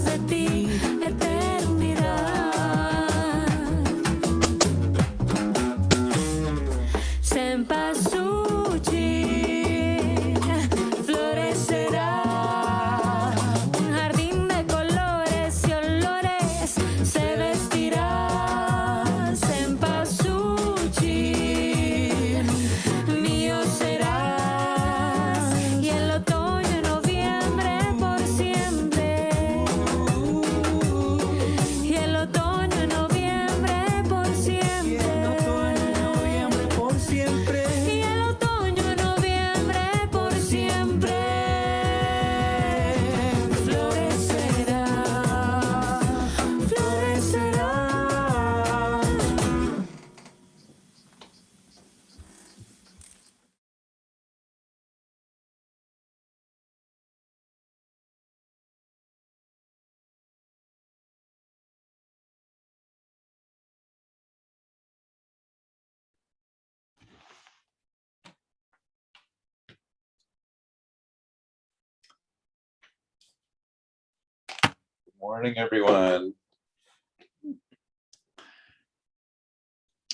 de ti, eternidad. Cempasúchil florecerá, un jardín de colores y olores se vestirá. Cempasúchil, mío serás, y el otoño, noviembre por siempre. Y el otoño, noviembre por siempre. Y el otoño, noviembre por siempre florecerá, florecerá. Morning, everyone.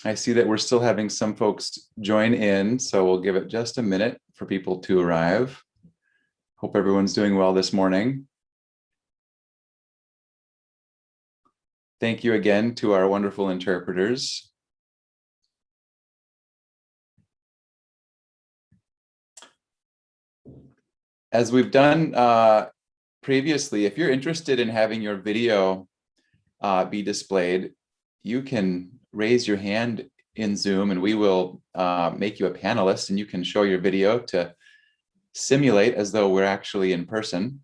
I see that we're still having some folks join in, so we'll give it just a minute for people to arrive. Hope everyone's doing well this morning. Thank you again to our wonderful interpreters. As we've done previously, if you're interested in having your video be displayed, you can raise your hand in Zoom and we will make you a panelist and you can show your video to simulate as though we're actually in person.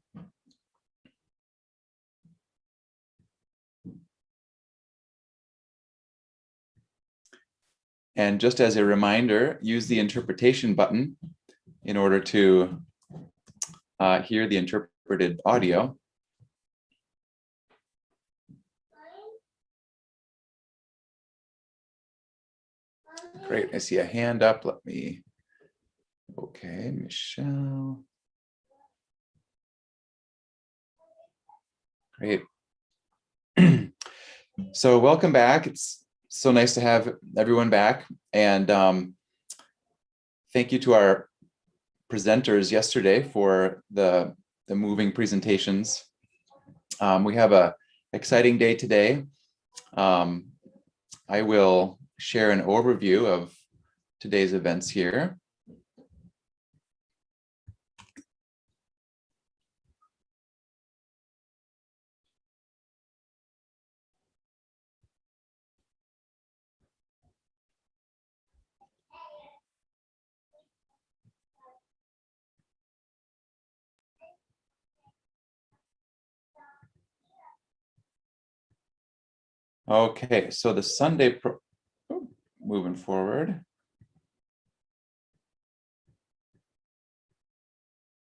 And just as a reminder, use the interpretation button in order to hear the interpreted audio. Great, I see a hand up. Let me, okay, Michelle. Great. So welcome back. It's so nice to have everyone back. And thank you to our presenters yesterday for the moving presentations. We have an exciting day today. I will share an overview of today's events here. Okay, so the Sunday, moving forward.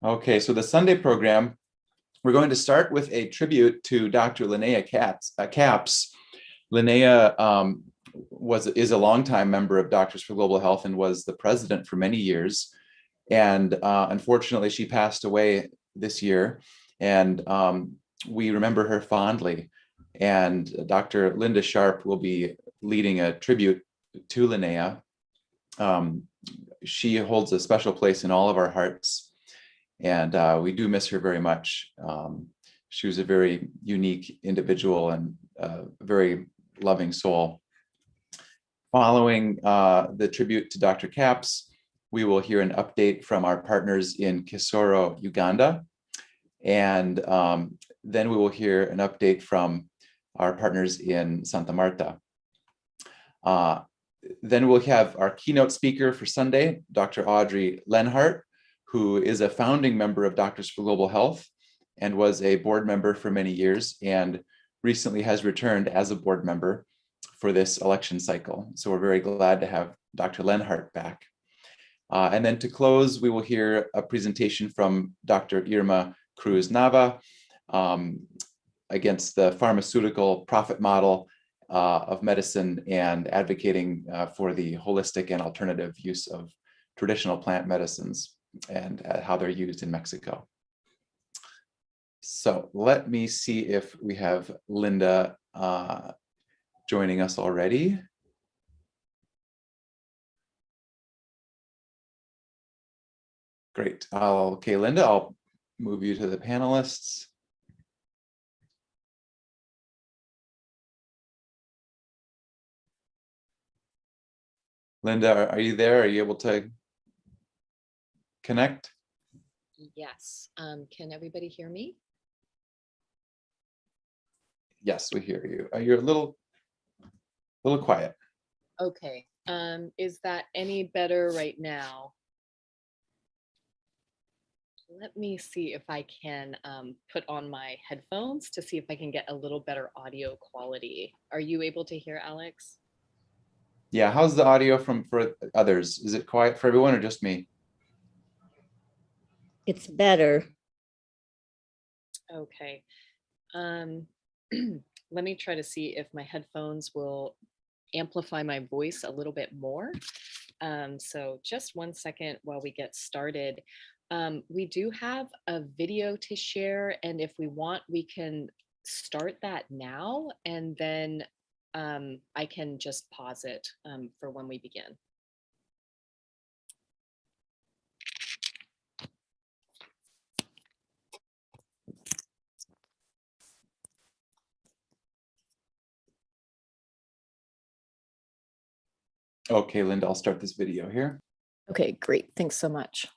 Okay, so the Sunday program, we're going to start with a tribute to Dr. Linnea Capps. Linnea is a longtime member of Doctors for Global Health and was the president for many years. And unfortunately, she passed away this year. And we remember her fondly. And Dr. Linda Sharp will be leading a tribute to Linnea. She holds a special place in all of our hearts, and we do miss her very much. She was a very unique individual and a very loving soul. Following the tribute to Dr. Capps, we will hear an update from our partners in Kisoro, Uganda, and then we will hear an update from our partners in Santa Marta. Then we'll have our keynote speaker for Sunday, Dr. Audrey Lenhart, who is a founding member of Doctors for Global Health and was a board member for many years and recently has returned as a board member for this election cycle. So we're very glad to have Dr. Lenhart back. And then to close, we will hear a presentation from Dr. Irma Cruz Nava against the pharmaceutical profit model of medicine and advocating for the holistic and alternative use of traditional plant medicines and how they're used in Mexico. So let me see if we have Linda joining us already. Great. Okay, Linda, I'll move you to the panelists. Linda, are you there? Are you able to connect? Yes. Can everybody hear me? Yes, we hear you. You're a little quiet. Okay. Is that any better right now? Let me see if I can put on my headphones to see if I can get a little better audio quality. Are you able to hear, Alex? Yeah, how's the audio for others? Is it quiet for everyone or just me? It's better. Okay. Let me try to see if my headphones will amplify my voice a little bit more. So just 1 second while we get started. We do have a video to share, and if we want, we can start that now, and then I can just pause it for when we begin. Okay, Linda, I'll start this video here. Okay, great. Thanks so much.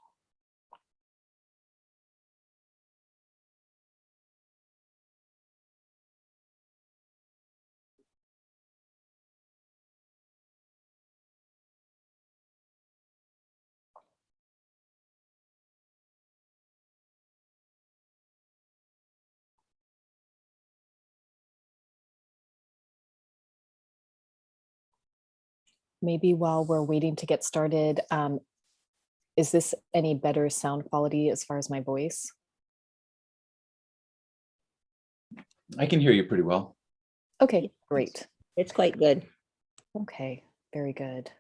Maybe while we're waiting to get started, is this any better sound quality as far as my voice? I can hear you pretty well. Okay, great. It's quite good. Okay, very good.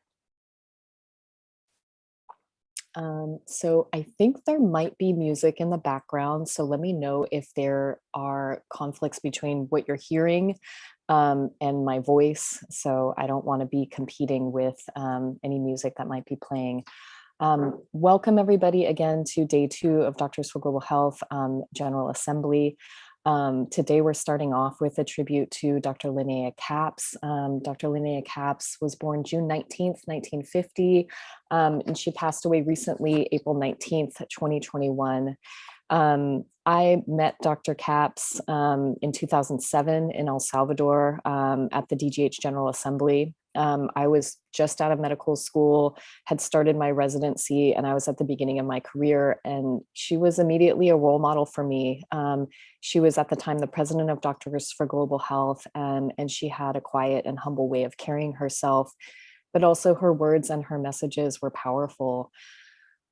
So I think there might be music in the background. So let me know if there are conflicts between what you're hearing and my voice. So I don't want to be competing with any music that might be playing. Welcome everybody again to day 2 of Doctors for Global Health General Assembly. Today we're starting off with a tribute to Dr. Linnea Capps. Dr. Linnea Capps was born June 19th, 1950, and she passed away recently, April 19th, 2021. I met Dr. Capps in 2007 in El Salvador at the DGH General Assembly. I was just out of medical school, had started my residency, and I was at the beginning of my career, and she was immediately a role model for me. She was at the time the president of Doctors for Global Health, and she had a quiet and humble way of carrying herself, but also her words and her messages were powerful.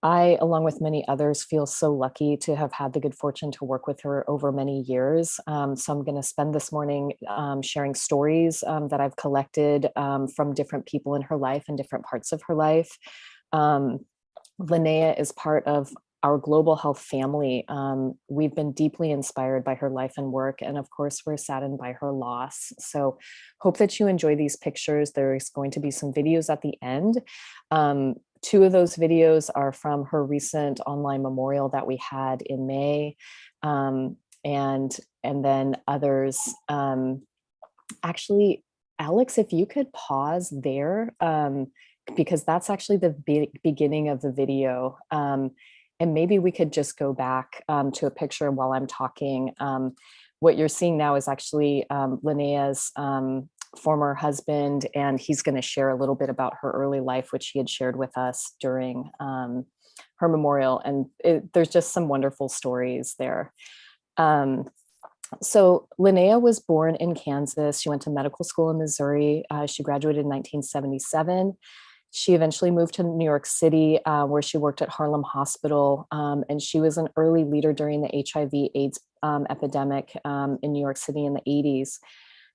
I, along with many others, feel so lucky to have had the good fortune to work with her over many years. So I'm going to spend this morning sharing stories that I've collected from different people in her life and different parts of her life. Linnea is part of our global health family. We've been deeply inspired by her life and work, and of course, we're saddened by her loss. So hope that you enjoy these pictures. There's going to be some videos at the end. 2 of those videos are from her recent online memorial that we had in May. And then others, actually, Alex, if you could pause there, because that's actually the beginning of the video. And maybe we could just go back to a picture while I'm talking. What you're seeing now is actually Linnea's former husband, and he's going to share a little bit about her early life, which he had shared with us during her memorial. And there's just some wonderful stories there. So Linnea was born in Kansas. She went to medical school in Missouri. She graduated in 1977. She eventually moved to New York City, where she worked at Harlem Hospital, and she was an early leader during the HIV/AIDS epidemic in New York City in the 80s.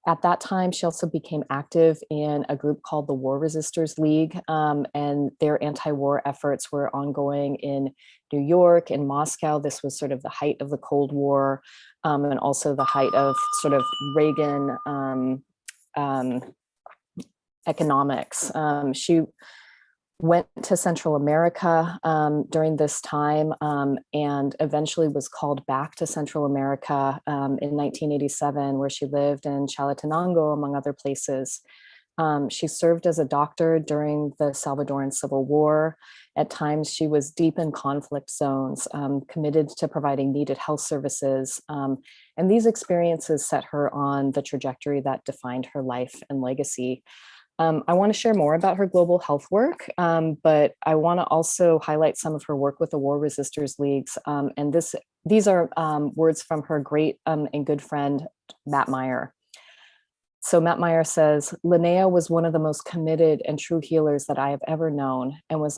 At that time, she also became active in a group called the War Resisters League, and their anti-war efforts were ongoing in New York, in Moscow. This was sort of the height of the Cold War, and also the height of sort of Reagan economics. She went to Central America during this time, and eventually was called back to Central America in 1987, where she lived in Chalatenango, among other places. She served as a doctor during the Salvadoran Civil War. At times, she was deep in conflict zones, committed to providing needed health services. And these experiences set her on the trajectory that defined her life and legacy. I want to share more about her global health work, but I want to also highlight some of her work with the War Resisters Leagues. And these are words from her great and good friend, Matt Meyer. So Matt Meyer says, Linnea was one of the most committed and true healers that I have ever known, and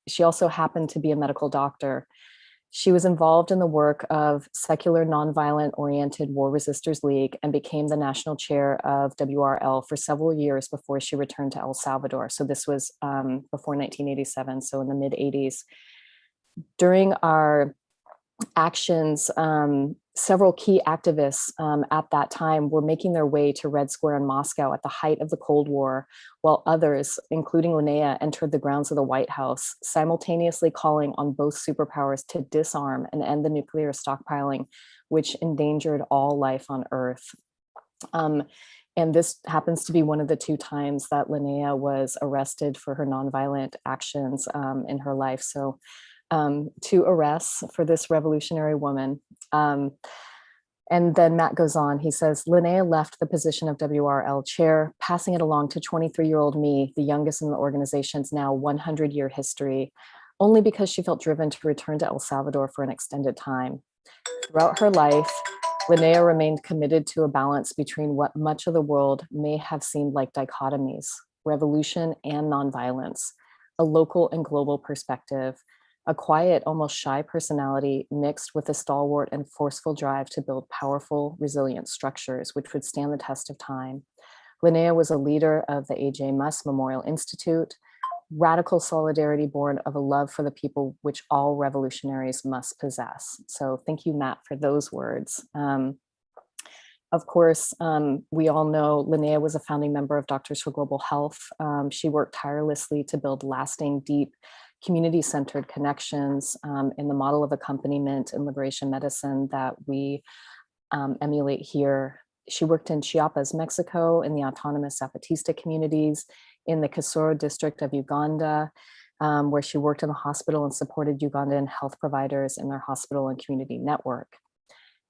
she also happened to be a medical doctor. She was involved in the work of Secular Nonviolent Oriented War Resisters League and became the national chair of WRL for several years before she returned to El Salvador. So this was before 1987, so in the mid 80s. During our actions, several key activists at that time were making their way to Red Square in Moscow at the height of the Cold War, while others, including Linnea, entered the grounds of the White House, simultaneously calling on both superpowers to disarm and end the nuclear stockpiling, which endangered all life on Earth. And this happens to be one of the two times that Linnea was arrested for her nonviolent actions in her life. So 2 arrests for this revolutionary woman. And then Matt goes on, he says, Linnea left the position of WRL chair, passing it along to 23-year-old me, the youngest in the organization's now 100-year history, only because she felt driven to return to El Salvador for an extended time. Throughout her life, Linnea remained committed to a balance between what much of the world may have seemed like dichotomies, revolution and nonviolence, a local and global perspective, a quiet, almost shy personality mixed with a stalwart and forceful drive to build powerful, resilient structures which would stand the test of time. Linnea was a leader of the A.J. Musk Memorial Institute, radical solidarity born of a love for the people which all revolutionaries must possess. So thank you, Matt, for those words. Of course, we all know Linnea was a founding member of Doctors for Global Health. She worked tirelessly to build lasting, deep, community-centered connections in the model of accompaniment and liberation medicine that we emulate here. She worked in Chiapas, Mexico, in the autonomous Zapatista communities, in the Kisoro district of Uganda, where she worked in the hospital and supported Ugandan health providers in their hospital and community network.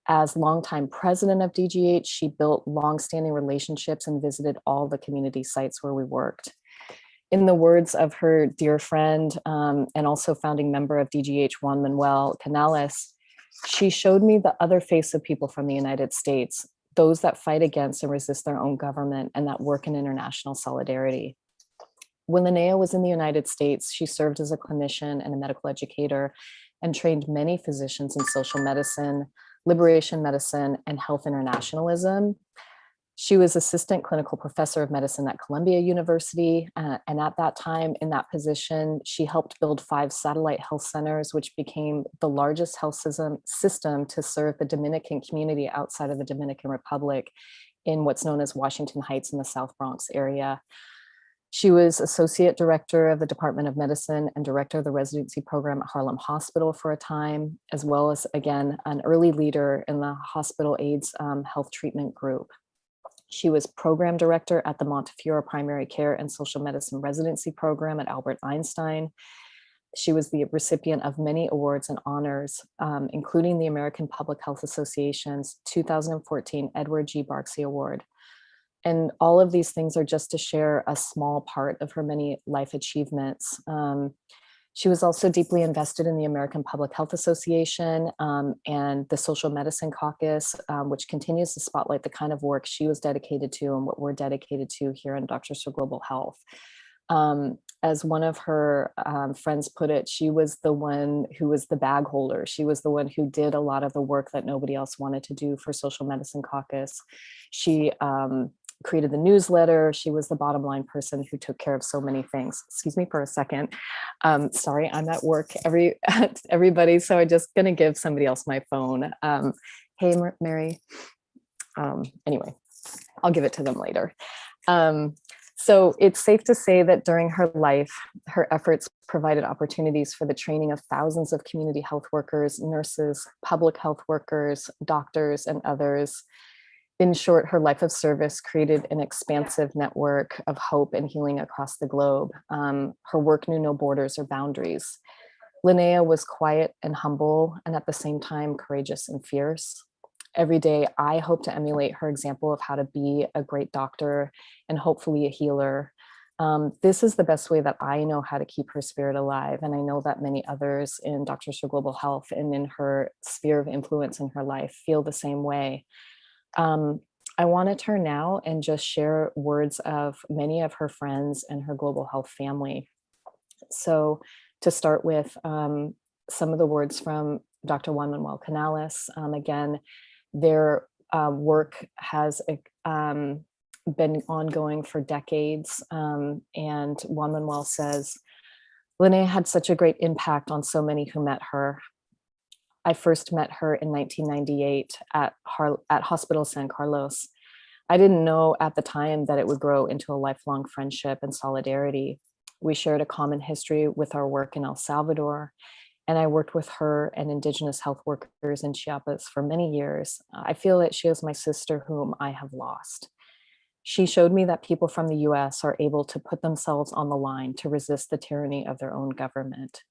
As longtime president of DGH, she built longstanding relationships and visited all the community sites where we worked. In the words of her dear friend and also founding member of DGH, Juan Manuel Canales, she showed me the other face of people from the United States, those that fight against and resist their own government and that work in international solidarity. When Linnea was in the United States, she served as a clinician and a medical educator and trained many physicians in social medicine, liberation medicine, and health internationalism. She was assistant clinical professor of medicine at Columbia University. And at that time, in that position, she helped build 5 satellite health centers, which became the largest health system to serve the Dominican community outside of the Dominican Republic in what's known as Washington Heights in the South Bronx area. She was associate director of the Department of Medicine and director of the residency program at Harlem Hospital for a time, as well as, again, an early leader in the hospital AIDS health treatment group. She was program director at the Montefiore Primary Care and Social Medicine Residency Program at Albert Einstein. She was the recipient of many awards and honors, including the American Public Health Association's 2014 Edward G. Barksey Award. And all of these things are just to share a small part of her many life achievements. She was also deeply invested in the American Public Health Association and the Social Medicine Caucus, which continues to spotlight the kind of work she was dedicated to and what we're dedicated to here in Doctors for Global Health. As one of her friends put it, she was the one who was the bag holder. She was the one who did a lot of the work that nobody else wanted to do for Social Medicine Caucus. She created the newsletter. She was the bottom line person who took care of so many things. Excuse me for a second. Sorry, I'm at work, everybody. So I'm just gonna give somebody else my phone. Hey, Mary. Anyway, I'll give it to them later. So it's safe to say that during her life, her efforts provided opportunities for the training of thousands of community health workers, nurses, public health workers, doctors, and others. In short, her life of service created an expansive network of hope and healing across the globe. Her work knew no borders or boundaries. Linnea was quiet and humble, and at the same time, courageous and fierce. Every day, I hope to emulate her example of how to be a great doctor and hopefully a healer. This is the best way that I know how to keep her spirit alive. And I know that many others in Doctors for Global Health and in her sphere of influence in her life feel the same way. I want to turn now and just share words of many of her friends and her global health family. So to start with, some of the words from Dr. Juan Manuel Canales. Again, their work has been ongoing for decades. And Juan Manuel says, Linnea had such a great impact on so many who met her. I first met her in 1998 at Hospital San Carlos. I didn't know at the time that it would grow into a lifelong friendship and solidarity. We shared a common history with our work in El Salvador, and I worked with her and Indigenous health workers in Chiapas for many years. I feel that she is my sister whom I have lost. She showed me that people from the US are able to put themselves on the line to resist the tyranny of their own government.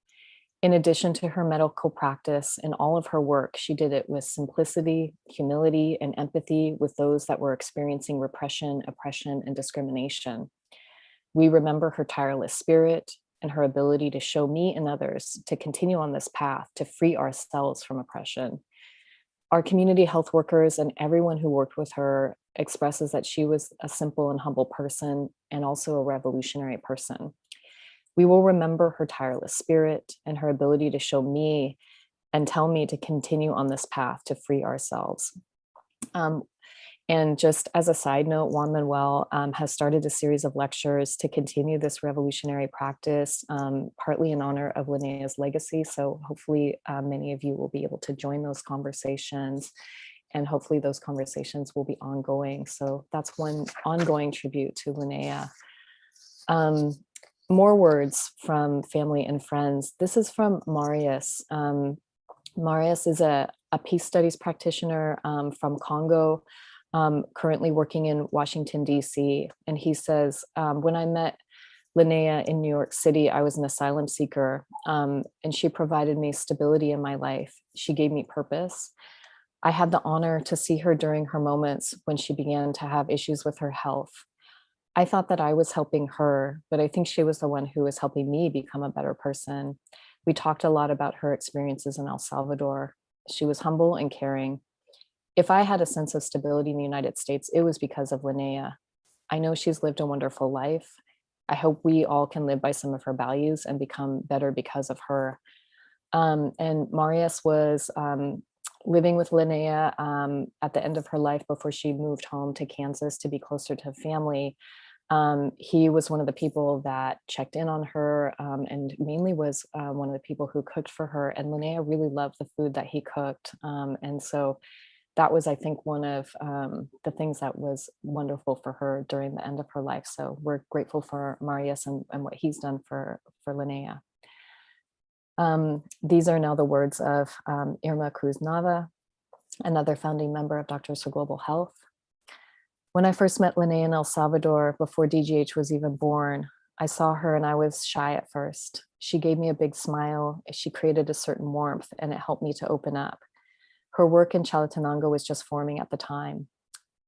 In addition to her medical practice and all of her work, she did it with simplicity, humility, and empathy with those that were experiencing repression, oppression, and discrimination. We remember her tireless spirit and her ability to show me and others to continue on this path to free ourselves from oppression. Our community health workers and everyone who worked with her expresses that she was a simple and humble person and also a revolutionary person. We will remember her tireless spirit and her ability to show me and tell me to continue on this path to free ourselves. And just as a side note, Juan Manuel has started a series of lectures to continue this revolutionary practice, partly in honor of Linnea's legacy. So hopefully many of you will be able to join those conversations, and hopefully those conversations will be ongoing. So that's one ongoing tribute to Linnea. More words from family and friends. This is from Marius. Marius is a peace studies practitioner from Congo, currently working in Washington, D.C. And he says, when I met Linnea in New York City, I was an asylum seeker, and she provided me stability in my life. She gave me purpose. I had the honor to see her during her moments when she began to have issues with her health. I thought that I was helping her, but I think she was the one who was helping me become a better person. We talked a lot about her experiences in El Salvador. She was humble and caring. If I had a sense of stability in the United States, it was because of Linnea. I know she's lived a wonderful life. I hope we all can live by some of her values and become better because of her. And Marius was living with Linnea at the end of her life before she moved home to Kansas to be closer to family. He was one of the people that checked in on her and mainly was one of the people who cooked for her. And Linnea really loved the food that he cooked. And so that was, I think, one of the things that was wonderful for her during the end of her life. So we're grateful for Marius and what he's done for Linnea. These are now the words of Irma Cruz Nava, another founding member of Doctors for Global Health. When I first met Linnea in El Salvador, before DGH was even born, I saw her and I was shy at first. She gave me a big smile. She created a certain warmth and it helped me to open up. Her work in Chalatenango was just forming at the time.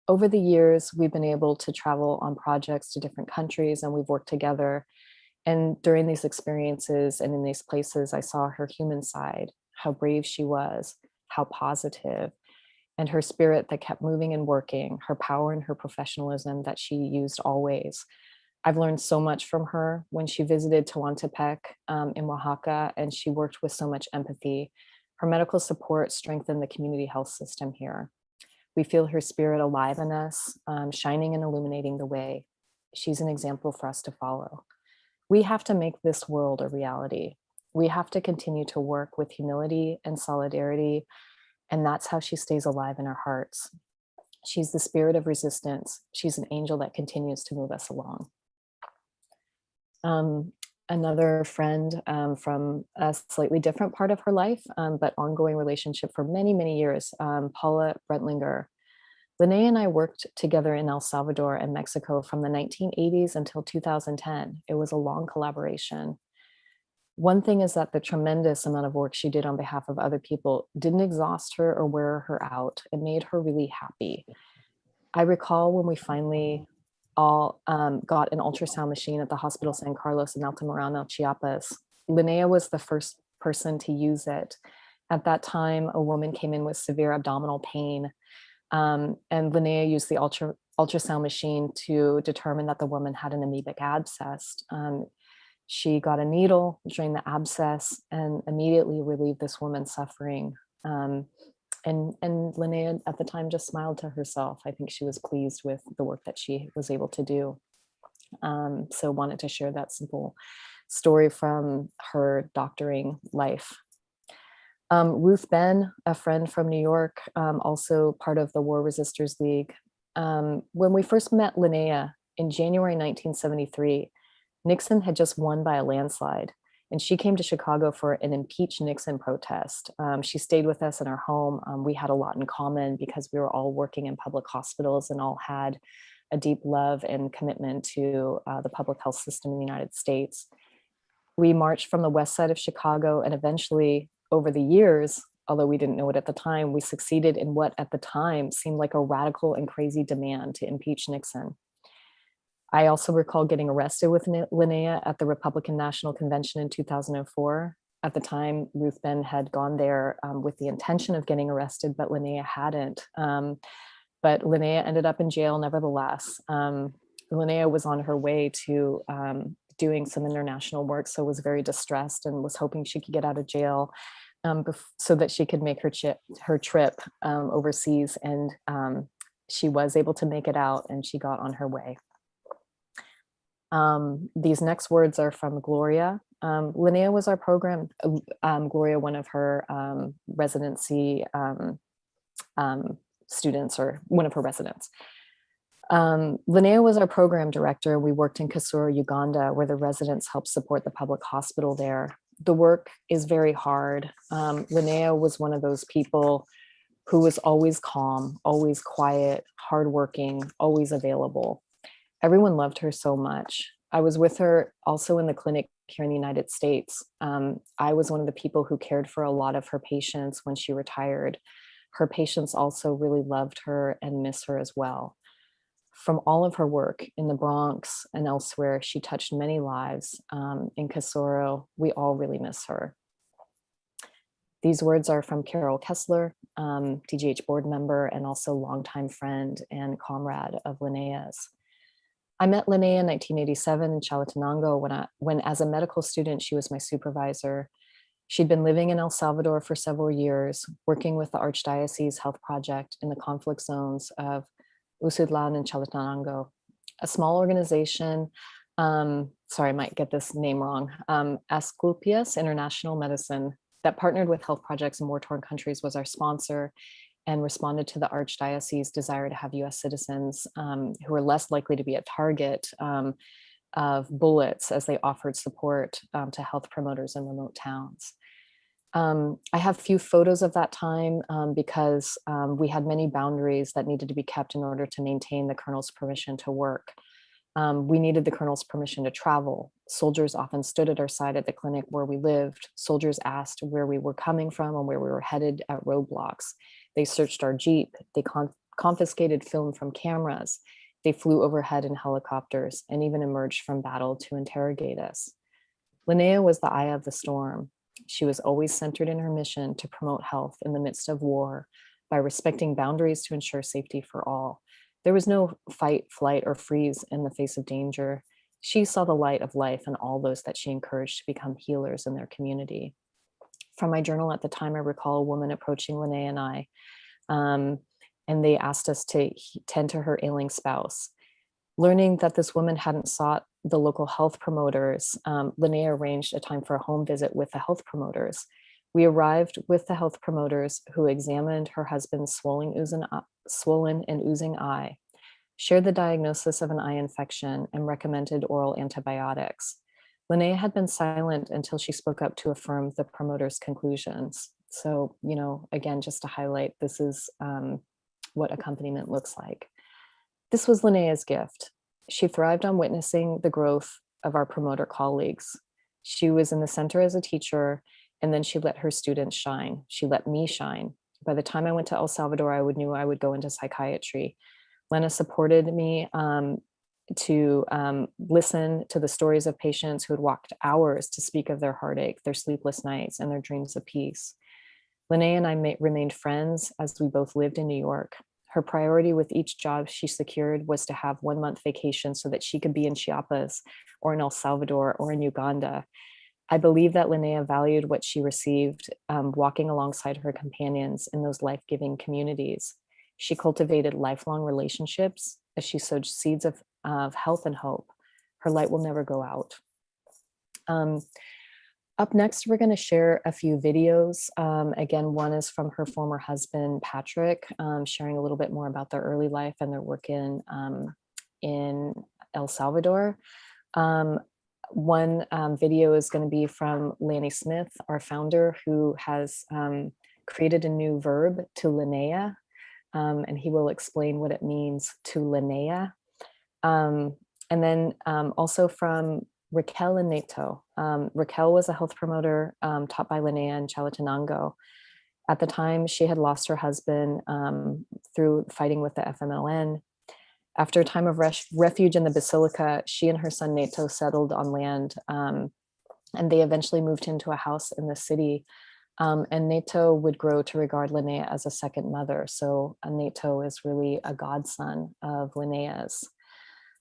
Over the years, we've been able to travel on projects to different countries and we've worked together. And during these experiences and in these places, I saw her human side, how brave she was, how positive, and her spirit that kept moving and working, her power and her professionalism that she used always. I've learned so much from her when she visited Tehuantepec in Oaxaca, and she worked with so much empathy. Her medical support strengthened the community health system here. We feel her spirit alive in us, shining and illuminating the way. She's an example for us to follow. We have to make this world a reality. We have to continue to work with humility and solidarity, and that's how she stays alive in our hearts. She's the spirit of resistance. She's an angel that continues to move us along. Another friend from a slightly different part of her life, but ongoing relationship for many, many years, Paula Brentlinger. Linnea and I worked together in El Salvador and Mexico from the 1980s until 2010. It was a long collaboration. One thing is that the tremendous amount of work she did on behalf of other people didn't exhaust her or wear her out. It made her really happy. I recall when we finally all got an ultrasound machine at the Hospital San Carlos in Altamirano, Chiapas. Linnea was the first person to use it. At that time, a woman came in with severe abdominal pain, and Linnea used the ultrasound machine to determine that the woman had an amoebic abscess. She got a needle, drained the abscess, and immediately relieved this woman's suffering. And Linnea at the time just smiled to herself. I think she was pleased with the work that she was able to do. So wanted to share that simple story from her doctoring life. Ruth Ben, a friend from New York, also part of the War Resisters League. When we first met Linnea in January 1973, Nixon had just won by a landslide. And she came to Chicago for an impeach Nixon protest. She stayed with us in our home. We had a lot in common because we were all working in public hospitals and all had a deep love and commitment to the public health system in the United States. We marched from the west side of Chicago, and eventually, over the years, although we didn't know it at the time, we succeeded in what at the time seemed like a radical and crazy demand to impeach Nixon. I also recall getting arrested with Linnea at the Republican National Convention in 2004. At the time, Ruth Ben had gone there with the intention of getting arrested, but Linnea hadn't. But Linnea ended up in jail nevertheless. Linnea was on her way to doing some international work, so was very distressed and was hoping she could get out of jail so that she could make her trip overseas. And she was able to make it out, and she got on her way. These next words are from Gloria. Linnea was our program, Gloria, one of her residency students, or one of her residents. Linnea was our program director. We worked in Kasura, Uganda, where the residents helped support the public hospital there. The work is very hard. Linnea was one of those people who was always calm, always quiet, hardworking, always available. Everyone loved her so much. I was with her also in the clinic here in the United States. I was one of the people who cared for a lot of her patients when she retired. Her patients also really loved her and miss her as well. From all of her work in the Bronx and elsewhere, she touched many lives. In Kasoro, we all really miss her. These words are from Carol Kessler, DGH board member and also longtime friend and comrade of Linnea's. I met Linnea in 1987 in Chalatenango when as a medical student, she was my supervisor. She'd been living in El Salvador for several years, working with the Archdiocese Health Project in the conflict zones of Usudlan and Chalatenango, a small organization, sorry, I might get this name wrong, Asclepius International Medicine, that partnered with health projects in war-torn countries, was our sponsor and responded to the Archdiocese's desire to have US citizens who are less likely to be a target of bullets as they offered support to health promoters in remote towns. I have few photos of that time because we had many boundaries that needed to be kept in order to maintain the colonel's permission to work. We needed the colonel's permission to travel. Soldiers often stood at our side at the clinic where we lived. Soldiers asked where we were coming from and where we were headed at roadblocks. They searched our Jeep. They confiscated film from cameras. They flew overhead in helicopters and even emerged from battle to interrogate us. Linnea was the eye of the storm. She was always centered in her mission to promote health in the midst of war by respecting boundaries to ensure safety for all. There was no fight, flight, or freeze in the face of danger. She saw the light of life in all those that she encouraged to become healers in their community. From my journal at the time, I recall a woman approaching Linnea and I, and they asked us to tend to her ailing spouse. Learning that this woman hadn't sought the local health promoters, Linnea arranged a time for a home visit with the health promoters. We arrived with the health promoters who examined her husband's swollen and oozing eye, shared the diagnosis of an eye infection, and recommended oral antibiotics. Linnea had been silent until she spoke up to affirm the promoters' conclusions. So, you know, again, just to highlight, this is what accompaniment looks like. This was Linnea's gift. She thrived on witnessing the growth of our promoter colleagues. She was in the center as a teacher, and then she let her students shine. She let me shine. By the time I went to El Salvador, I knew I would go into psychiatry. Lena supported me to listen to the stories of patients who had walked hours to speak of their heartache, their sleepless nights, and their dreams of peace. Linnea and I remained friends as we both lived in New York. Her priority with each job she secured was to have 1 month vacation so that she could be in Chiapas or in El Salvador or in Uganda. I believe that Linnea valued what she received, walking alongside her companions in those life-giving communities. She cultivated lifelong relationships as she sowed seeds of health and hope. Her light will never go out. Up next, we're going to share a few videos. Again, one is from her former husband, Patrick, sharing a little bit more about their early life and their work in El Salvador. One video is going to be from Lanny Smith, our founder, who has created a new verb, to Linnea, and he will explain what it means to Linnea. And then also from Raquel and Neto. Raquel was a health promoter taught by Linnea in Chalatenango. At the time, she had lost her husband through fighting with the FMLN. After a time of refuge in the Basilica, she and her son Neto settled on land, and they eventually moved into a house in the city. And Neto would grow to regard Linnea as a second mother. So Neto is really a godson of Linnea's.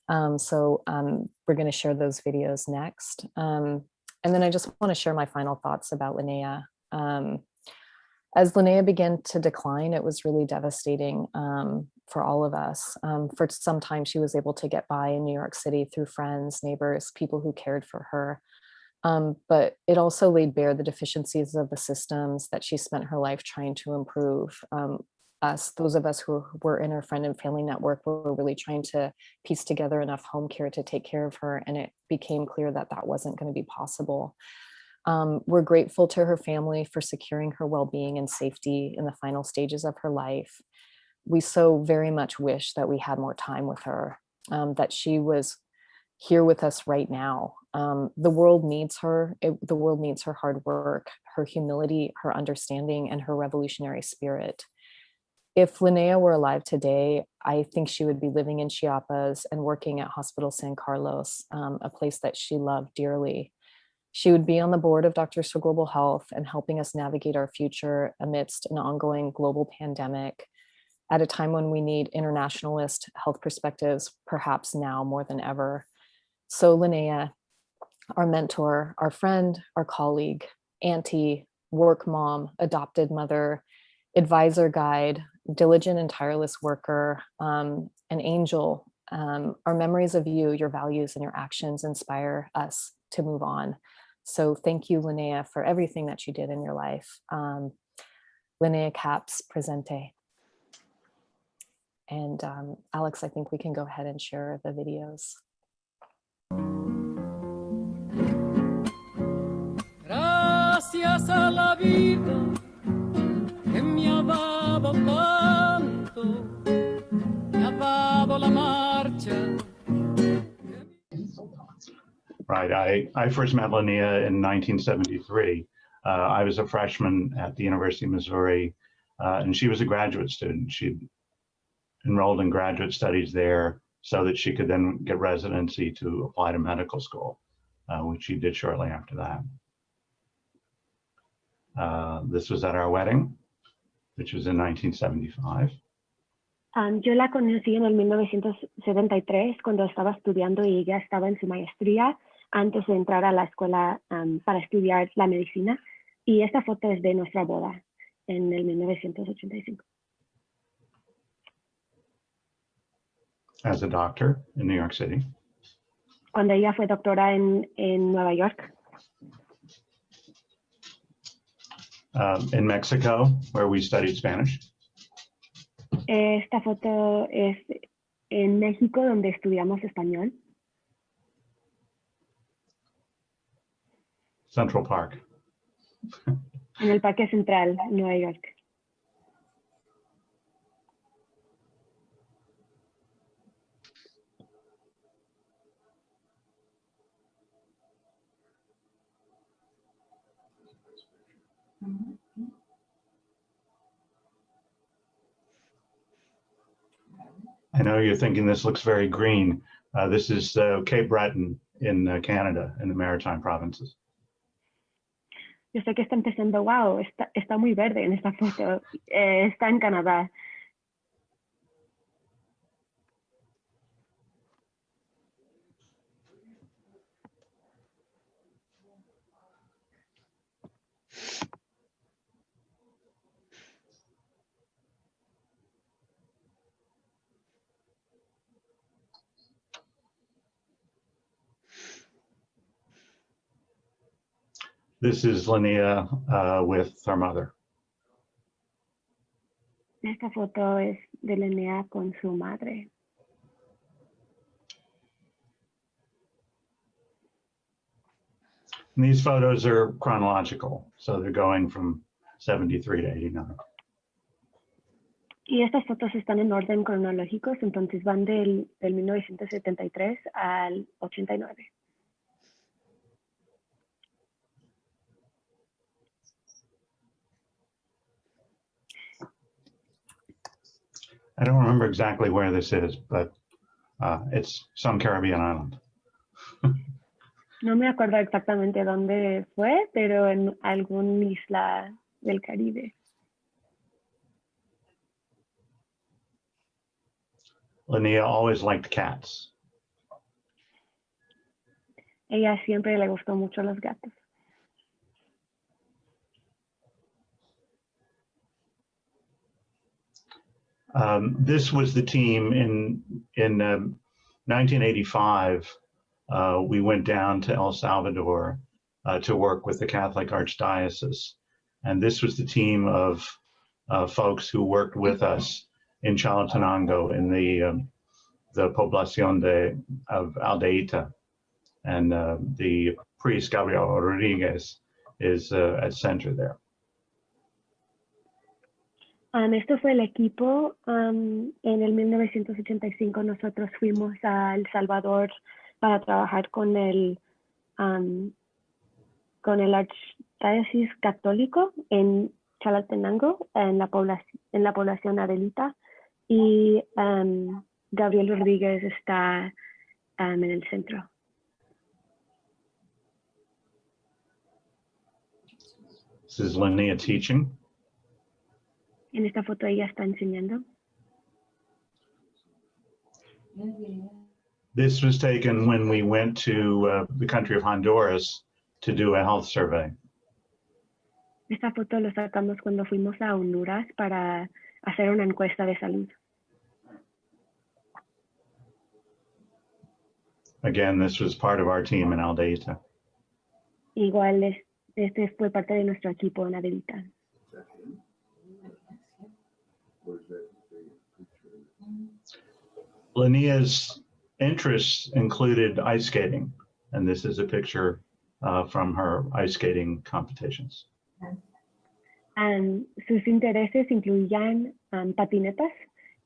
We're going to share those videos next. And then I just want to share my final thoughts about Linnea. As Linnea began to decline, it was really devastating for all of us. For some time, she was able to get by in New York City through friends, neighbors, people who cared for her. But it also laid bare the deficiencies of the systems that she spent her life trying to improve. Those of us who were in her friend and family network, were really trying to piece together enough home care to take care of her. And it became clear that that wasn't going to be possible. We're grateful to her family for securing her well-being and safety in the final stages of her life. We so very much wish that we had more time with her, that she was here with us right now. The world needs her. The world needs her hard work, her humility, her understanding, and her revolutionary spirit. If Linnea were alive today, I think she would be living in Chiapas and working at Hospital San Carlos, a place that she loved dearly. She would be on the board of Doctors for Global Health and helping us navigate our future amidst an ongoing global pandemic at a time when we need internationalist health perspectives, perhaps now more than ever. So Linnea, our mentor, our friend, our colleague, auntie, work mom, adopted mother, advisor guide, diligent and tireless worker, an angel. Our memories of you, your values, and your actions inspire us to move on. So thank you, Linnea, for everything that you did in your life. Linnea Capps, presente. And Alex, I think we can go ahead and share the videos. Gracias a la vida que me ha dado tanto, me ha dado la marcha. Right. I first met Linnea in 1973. I was a freshman at the University of Missouri, and she was a graduate student. She enrolled in graduate studies there so that she could then get residency to apply to medical school, which she did shortly after that. This was at our wedding, which was in 1975. Yo la conocí en el 1973 cuando estaba estudiando y ella estaba en su maestría antes de entrar a la escuela para estudiar la medicina. Y esta foto es de nuestra boda en el 1985. As a doctor in New York City. Cuando ella fue doctora en Nueva York. In Mexico, where we studied Spanish. Esta foto es en México, donde estudiamos español. Central Park. En el Parque Central, Nueva York. I know you're thinking this looks very green. This is Cape Breton in Canada, in the Maritime Provinces. Yo sé que está empezando, wow, está muy verde en esta foto. Está en Canadá. This is Linnea with her mother. Esta foto es de Linnea con su madre. And these photos are chronological, so they're going from 73 to 89. Y estas fotos están en orden cronológico, entonces van del 1973 al 89. I don't remember exactly where this is, but it's some Caribbean island. No me acuerdo exactamente dónde fue, pero en alguna isla del Caribe. Linnea always liked cats. Ella siempre le gustó mucho los gatos. This was the team in 1985. We went down to El Salvador to work with the Catholic Archdiocese. And this was the team of folks who worked with us in Chalatenango in the población of Aldeita. And the priest, Gabriel Rodriguez, is at center there. Esto fue el equipo. En el 1985 nosotros fuimos a El Salvador para trabajar con el Archdiócesis Católico en Chalatenango, en la población Adelita. Y Gabriel Rodríguez está en el centro. This is Linnea teaching. En esta foto ella está enseñando. This was taken when we went to the country of Honduras to do a health survey. Esta foto lo sacamos cuando fuimos a Honduras para hacer una encuesta de salud. Again, this was part of our team in Aldeita. Igual este fue parte de nuestro equipo en Adelita. Linnea's interests included ice skating, and this is a picture from her ice skating competitions. Sus intereses incluían patinetas,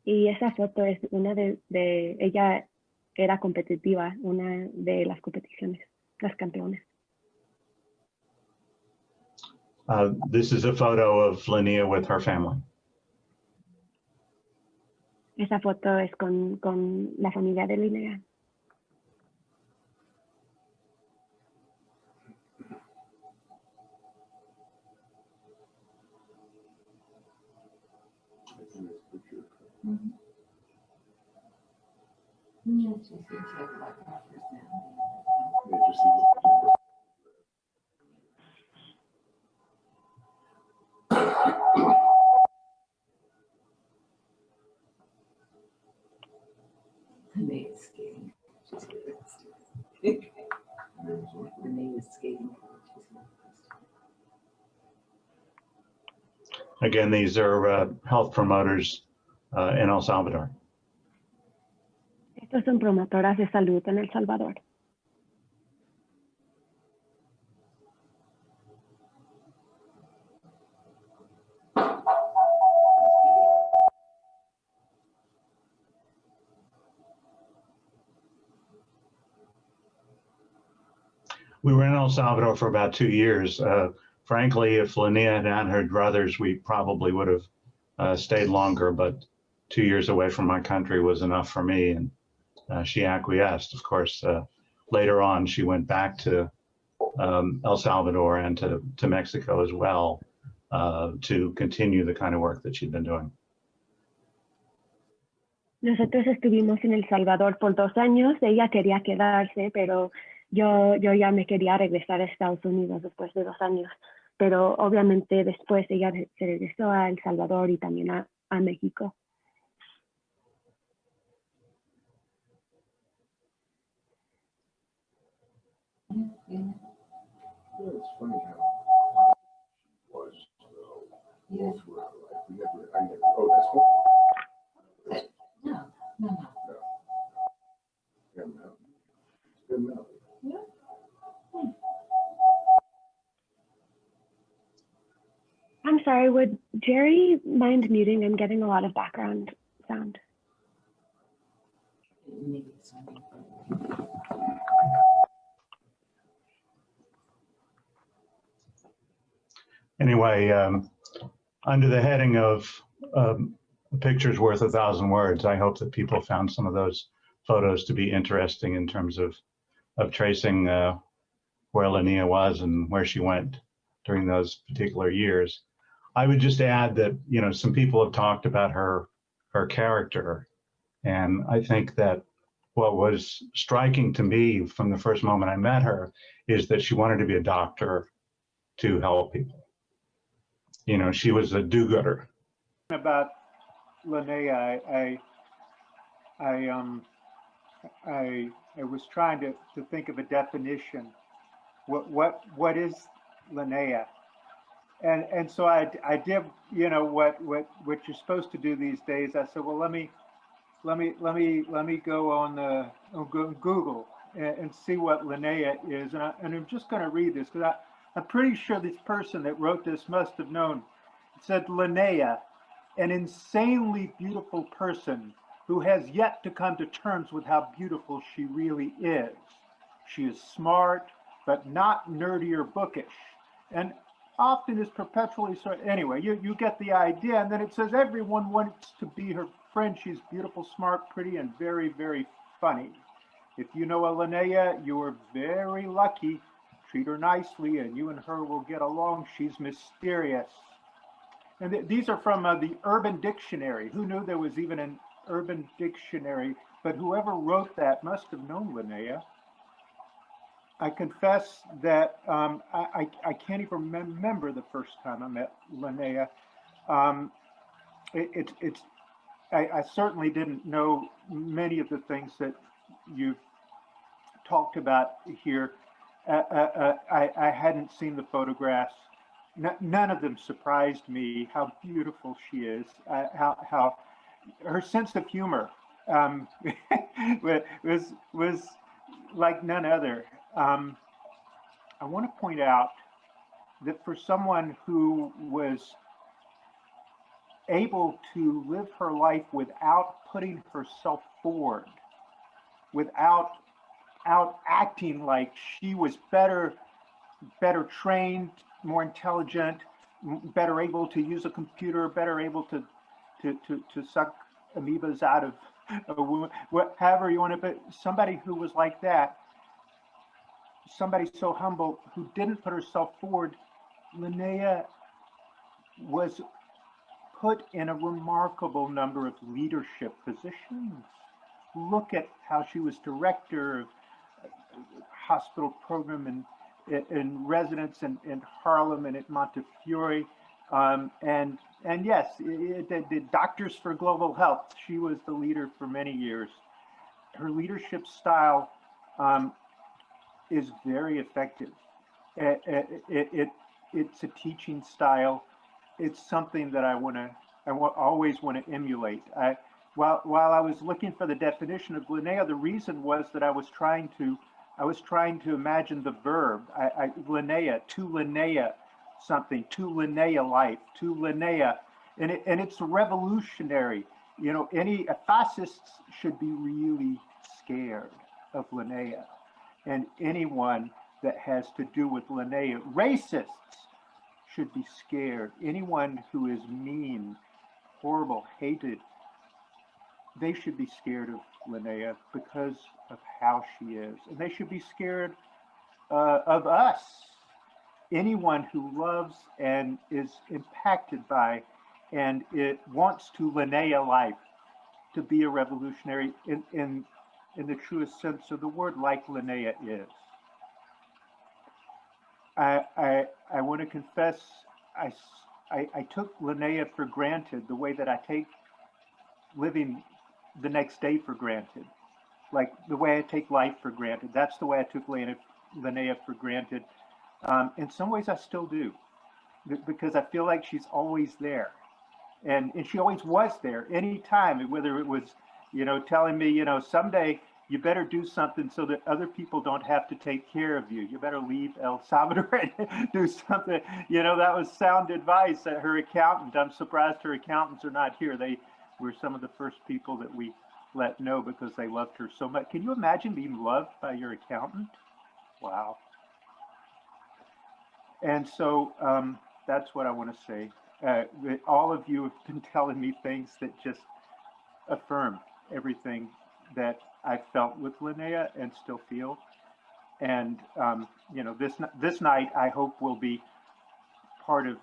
y esa foto es una de ella era competitiva, una de las competiciones, las campeones. This is a photo of Linnea with her family. Esa foto es con la familia de Linnea. Renee is skating. She's good. Renee is skating. Again, these are health promoters in El Salvador. Estos son promotoras de salud en El Salvador. We were in El Salvador for about 2 years. Frankly, if Linnea had her druthers, we probably would have stayed longer, but 2 years away from my country was enough for me, and she acquiesced. Of course, later on, she went back to El Salvador and to Mexico as well to continue the kind of work that she'd been doing. Nosotros estuvimos en El Salvador por 2 años. Ella quería quedarse, pero yo ya me quería regresar a Estados Unidos después de 2 años. Pero obviamente después ella se regresó a El Salvador y también a México. It's funny how was both were like I never oh that's what No. Good enough. I'm sorry, would Jerry mind muting? I'm getting a lot of background sound. Anyway, under the heading of a picture's worth 1,000 words, I hope that people found some of those photos to be interesting in terms of tracing where Linnea was and where she went during those particular years. I would just add that, you know, some people have talked about her character, and I think that what was striking to me from the first moment I met her is that she wanted to be a doctor to help people. You know, she was a do-gooder. About Linnea, I was trying to think of a definition. What is Linnea? And so I did, you know, what you're supposed to do these days. I said, well, let me go on Google and see what Linnea is, and I'm just going to read this because I'm pretty sure this person that wrote this must have known. It said, Linnea, an insanely beautiful person who has yet to come to terms with how beautiful she really is. She is smart, but not nerdy or bookish, and often is perpetually so. Anyway, you get the idea. And then it says, everyone wants to be her friend. She's beautiful, smart, pretty, and very, very funny. If you know a Linnea, you are very lucky. Treat her nicely, and you and her will get along. She's mysterious. And these are from the Urban Dictionary. Who knew there was even an Urban Dictionary? But whoever wrote that must have known Linnea. I confess that I can't even remember the first time I met Linnea. I certainly didn't know many of the things that you've talked about here. I hadn't seen the photographs. None of them surprised me. How beautiful she is. How her sense of humor was like none other. I want to point out that for someone who was able to live her life without putting herself forward, without acting like she was better trained, more intelligent, better able to use a computer, better able to suck amoebas out of a woman, however you want to, but somebody who was like that, somebody so humble who didn't put herself forward, Linnea was put in a remarkable number of leadership positions. look at how she was director of hospital program in residence in Harlem and at Montefiore. And yes, the Doctors for Global Health, she was the leader for many years. Her leadership style is very effective. It's a teaching style. It's something that I always want to emulate. While I was looking for the definition of Linnea, the reason was that I was trying to imagine the verb. Linnea, to Linnea something, to Linnea life, to Linnea, and it's revolutionary. You know, fascists should be really scared of Linnea, and anyone that has to do with Linnea. Racists should be scared. Anyone who is mean, horrible, hated, they should be scared of Linnea because of how she is. And they should be scared of us. Anyone who loves and is impacted by and it wants to Linnea life, to be a revolutionary in the truest sense of the word, like Linnea is. I want to confess, I took Linnea for granted the way that I take living the next day for granted, like the way I take life for granted. That's the way I took Linnea for granted. In some ways I still do, because I feel like she's always there. And she always was there anytime, whether it was, you know, telling me, you know, someday you better do something so that other people don't have to take care of you. You better leave El Salvador and do something. You know, that was sound advice. Her accountant, I'm surprised her accountants are not here. They were some of the first people that we let know because they loved her so much. Can you imagine being loved by your accountant? Wow. And so that's what I want to say. All of you have been telling me things that just affirm everything that I felt with Linnea and still feel. And you know, this night I hope will be part of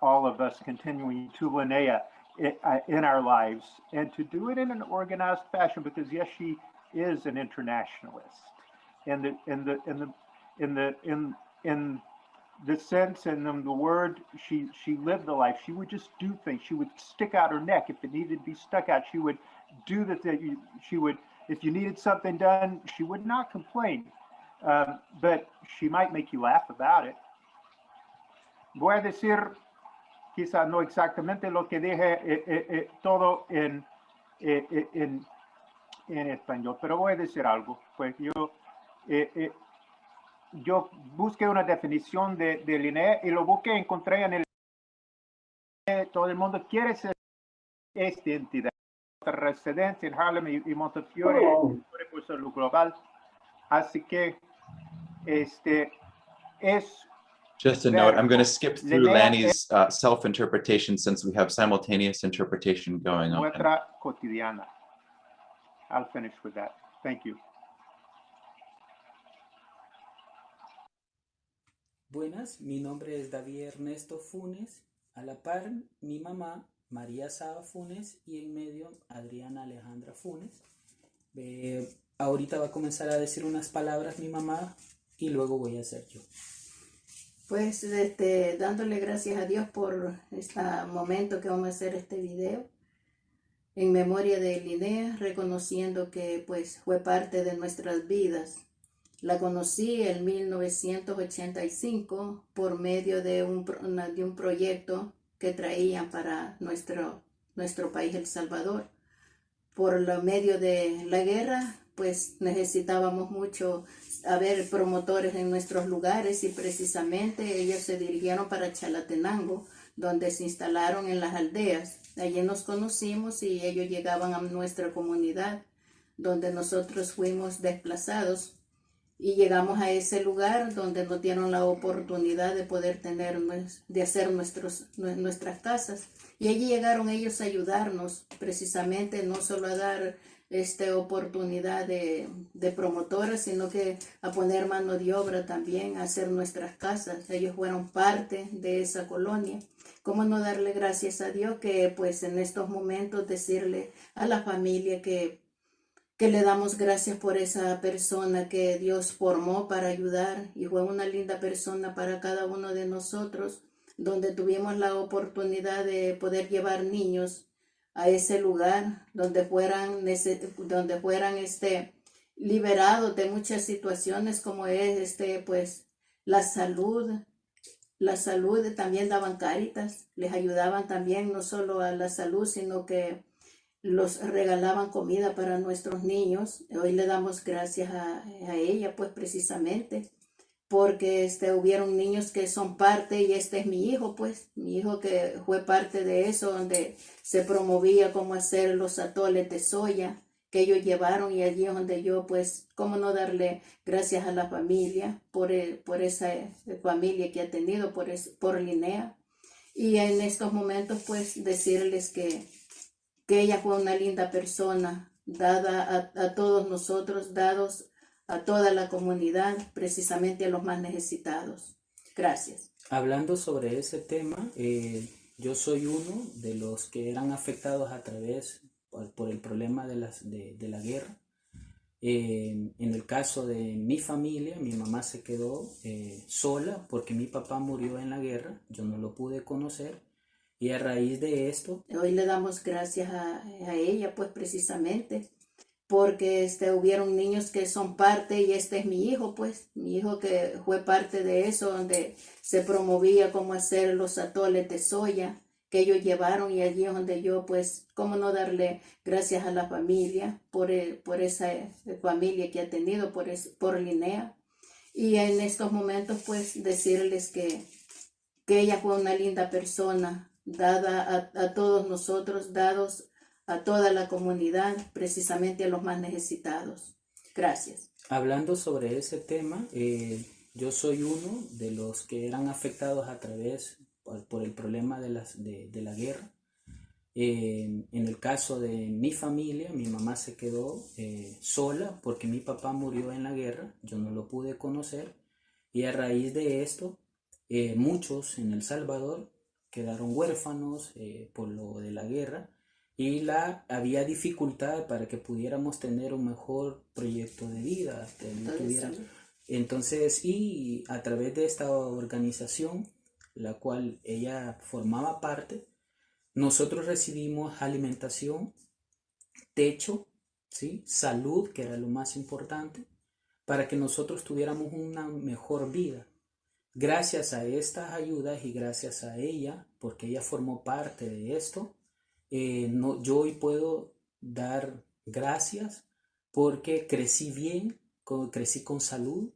all of us continuing to Linnea in our lives, and to do it in an organized fashion, because yes, she is an internationalist in the sense and in the word. She lived the life. She would just do things. She would stick out her neck if it needed to be stuck out. She would do the thing. She would, if you needed something done, she would not complain, but she might make you laugh about it. Voy a decir, quizá no exactamente lo que dije todo en español, pero voy a decir algo. Pues yo busqué una definición de Linnea y lo busqué, encontré en el. Todo el mundo quiere ser esta entidad. Residencia en Harlem y Montefiore por ser lo global. Así que es. Just a note, I'm going to skip through Lanny's self-interpretation since we have simultaneous interpretation going on. Nuestra cotidiana. I'll finish with that. Thank you. Buenas, mi nombre es David Ernesto Funes, a la par mi mamá María Saba Funes y en medio Adriana Alejandra Funes. Ahorita va a comenzar a decir unas palabras mi mamá y luego voy a hacer yo. Pues dándole gracias a Dios por este momento que vamos a hacer este video en memoria de Linnea, reconociendo que pues fue parte de nuestras vidas. La conocí en 1985 por medio de un proyecto que traían para nuestro país, El Salvador. Por medio de la guerra, pues necesitábamos mucho haber promotores en nuestros lugares y precisamente ellos se dirigieron para Chalatenango, donde se instalaron en las aldeas. Allí nos conocimos y ellos llegaban a nuestra comunidad, donde nosotros fuimos desplazados y llegamos a ese lugar donde nos dieron la oportunidad de poder de hacer nuestras casas. Y allí llegaron ellos a ayudarnos precisamente, no solo a dar oportunidad de promotoras, sino que a poner mano de obra también, a hacer nuestras casas. Ellos fueron parte de esa colonia. ¿Cómo no darle gracias a Dios que pues en estos momentos decirle a la familia que que le damos gracias por esa persona que Dios formó para ayudar y fue una linda persona para cada uno de nosotros, donde tuvimos la oportunidad de poder llevar niños a ese lugar donde fueran liberados de muchas situaciones como es pues la salud. La salud también daban Cáritas, les ayudaban también no solo a la salud, sino que los regalaban comida para nuestros niños. Hoy le damos gracias a ella, pues precisamente, porque hubieron niños que son parte, y este es mi hijo, pues, mi hijo que fue parte de eso, donde se promovía cómo hacer los atoles de soya que ellos llevaron, y allí es donde yo, pues, cómo no darle gracias a la familia por esa familia que ha tenido, por Linnea. Y en estos momentos, pues, decirles que ella fue una linda persona, dada a todos nosotros, dados a toda la comunidad, precisamente a los más necesitados. Gracias. Hablando sobre ese tema, yo soy uno de los que eran afectados a través por el problema de la guerra. En el caso de mi familia, mi mamá se quedó sola porque mi papá murió en la guerra, yo no lo pude conocer, y a raíz de esto... Hoy le damos gracias a ella, pues precisamente, porque hubieron niños que son parte, y este es mi hijo, pues, mi hijo que fue parte de eso, donde se promovía cómo hacer los atoles de soya que ellos llevaron, y allí es donde yo, pues, cómo no darle gracias a la familia por esa familia que ha tenido, por Linnea. Y en estos momentos, pues, decirles que ella fue una linda persona, dada a todos nosotros, dados a toda la comunidad, precisamente a los más necesitados. Gracias. Hablando sobre ese tema, yo soy uno de los que eran afectados a través por el problema de la guerra. En el caso de mi familia, mi mamá se quedó sola porque mi papá murió en la guerra, yo no lo pude conocer, y a raíz de esto, muchos en El Salvador quedaron huérfanos por lo de la guerra, y había dificultad para que pudiéramos tener un mejor proyecto de vida. Entonces, y a través de esta organización, la cual ella formaba parte, nosotros recibimos alimentación, techo, ¿sí? Salud, que era lo más importante, para que nosotros tuviéramos una mejor vida. Gracias a estas ayudas y gracias a ella, porque ella formó parte de esto, yo hoy puedo dar gracias porque crecí bien, crecí con salud,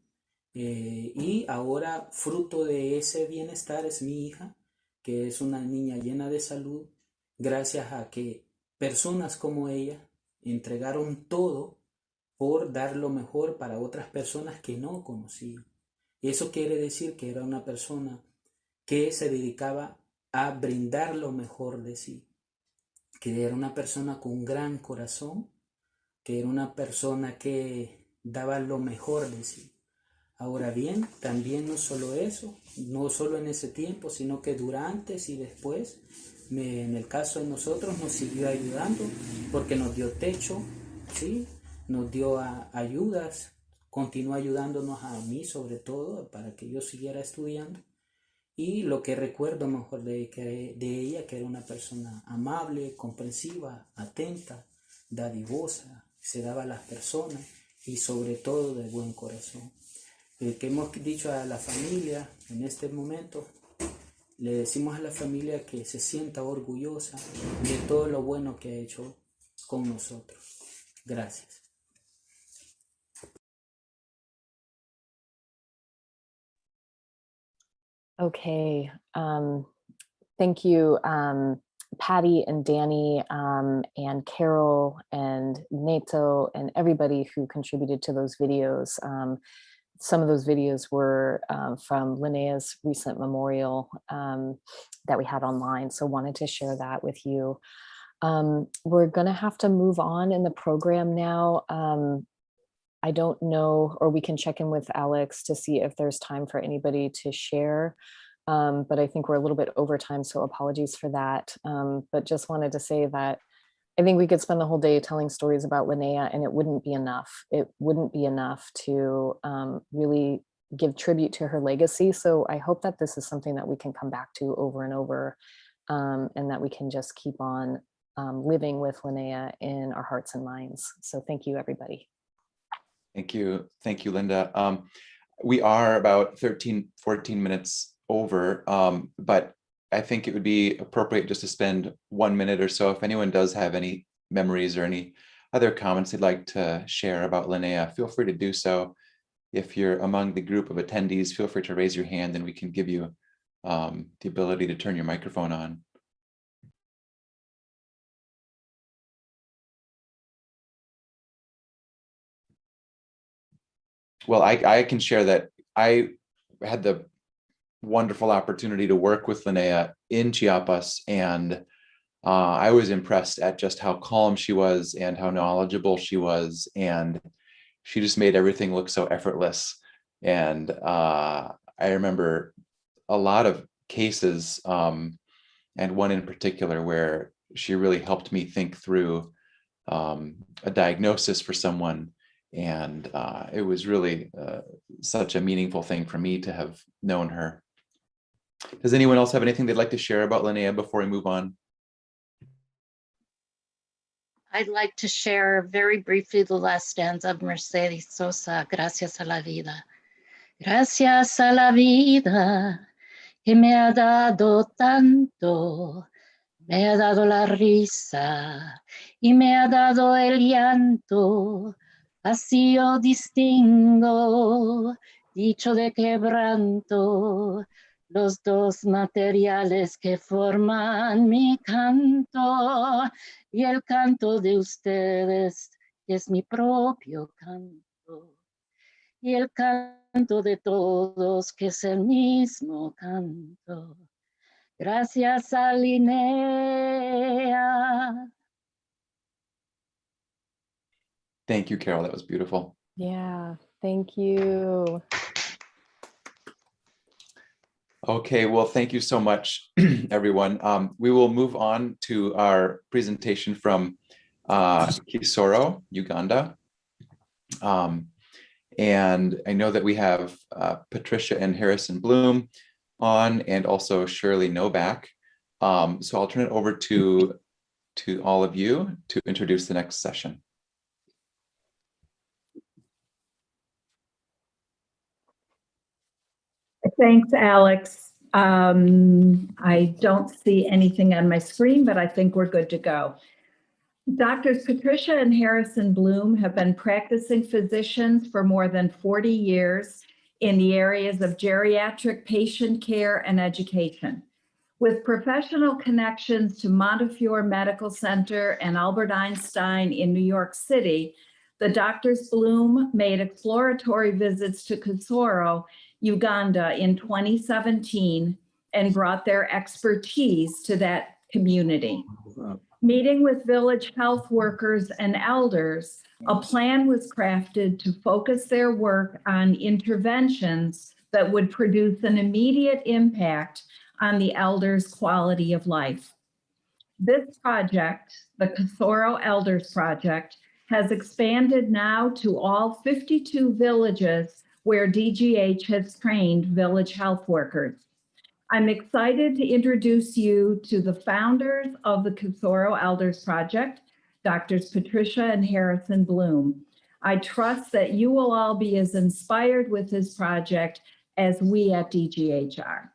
y ahora fruto de ese bienestar es mi hija, que es una niña llena de salud, gracias a que personas como ella entregaron todo por dar lo mejor para otras personas que no conocían. Y eso quiere decir que era una persona que se dedicaba a brindar lo mejor de sí, que era una persona con un gran corazón, que era una persona que daba lo mejor de sí. Ahora bien, también no solo eso, no solo en ese tiempo, sino que durante y después, en el caso de nosotros, nos siguió ayudando porque nos dio techo, ¿sí? Nos dio ayudas, continuó ayudándonos a mí sobre todo para que yo siguiera estudiando. Y lo que recuerdo mejor de ella, que era una persona amable, comprensiva, atenta, dadivosa, se daba a las personas y sobre todo de buen corazón. Que hemos dicho a la familia en este momento, le decimos a la familia que se sienta orgullosa de todo lo bueno que ha hecho con nosotros. Gracias. Okay, thank you, Patty and Danny and Carol and Neto and everybody who contributed to those videos. Some of those videos were from Linnea's recent memorial that we had online, so wanted to share that with you. We're gonna have to move on in the program now. I don't know, or we can check in with Alex to see if there's time for anybody to share. But I think we're a little bit over time, so apologies for that. But just wanted to say that I think we could spend the whole day telling stories about Linnea, and it wouldn't be enough. It wouldn't be enough to really give tribute to her legacy. So I hope that this is something that we can come back to over and over, and that we can just keep on living with Linnea in our hearts and minds. So thank you, everybody. Thank you. Thank you, Linda. We are about 13, 14 minutes over, but I think it would be appropriate just to spend 1 minute or so. If anyone does have any memories or any other comments they'd like to share about Linnea, feel free to do so. If you're among the group of attendees, feel free to raise your hand and we can give you the ability to turn your microphone on. Well, I can share that I had the wonderful opportunity to work with Linnea in Chiapas, and I was impressed at just how calm she was and how knowledgeable she was, and she just made everything look so effortless. And I remember a lot of cases, and one in particular where she really helped me think through a diagnosis for someone. And it was really such a meaningful thing for me to have known her. Does anyone else have anything they'd like to share about Linnea before we move on? I'd like to share very briefly the last stanza of Mercedes Sosa, Gracias a la vida. Gracias a la vida que me ha dado tanto, me ha dado la risa y me ha dado el llanto, así yo distingo, dicho de quebranto, los dos materiales que forman mi canto y el canto de ustedes, que es mi propio canto, y el canto de todos, que es el mismo canto. Gracias a Linnea. Thank you, Carol. That was beautiful. Yeah, thank you. Okay, well, thank you so much, everyone. We will move on to our presentation from Kisoro, Uganda. And I know that we have Patricia and Harrison Bloom on, and also Shirley Novak. So I'll turn it over to all of you to introduce the next session. Thanks, Alex. I don't see anything on my screen, but I think we're good to go. Doctors Patricia and Harrison Bloom have been practicing physicians for more than 40 years in the areas of geriatric patient care and education. With professional connections to Montefiore Medical Center and Albert Einstein in New York City, the doctors Bloom made exploratory visits to Kisoro, Uganda in 2017 and brought their expertise to that community. Meeting with village health workers and elders, a plan was crafted to focus their work on interventions that would produce an immediate impact on the elders' quality of life. This project, the Kisoro Elders Project, has expanded now to all 52 villages where DGH has trained village health workers. I'm excited to introduce you to the founders of the Kisoro Elders Project, Doctors Patricia and Harrison Bloom. I trust that you will all be as inspired with this project as we at DGH are.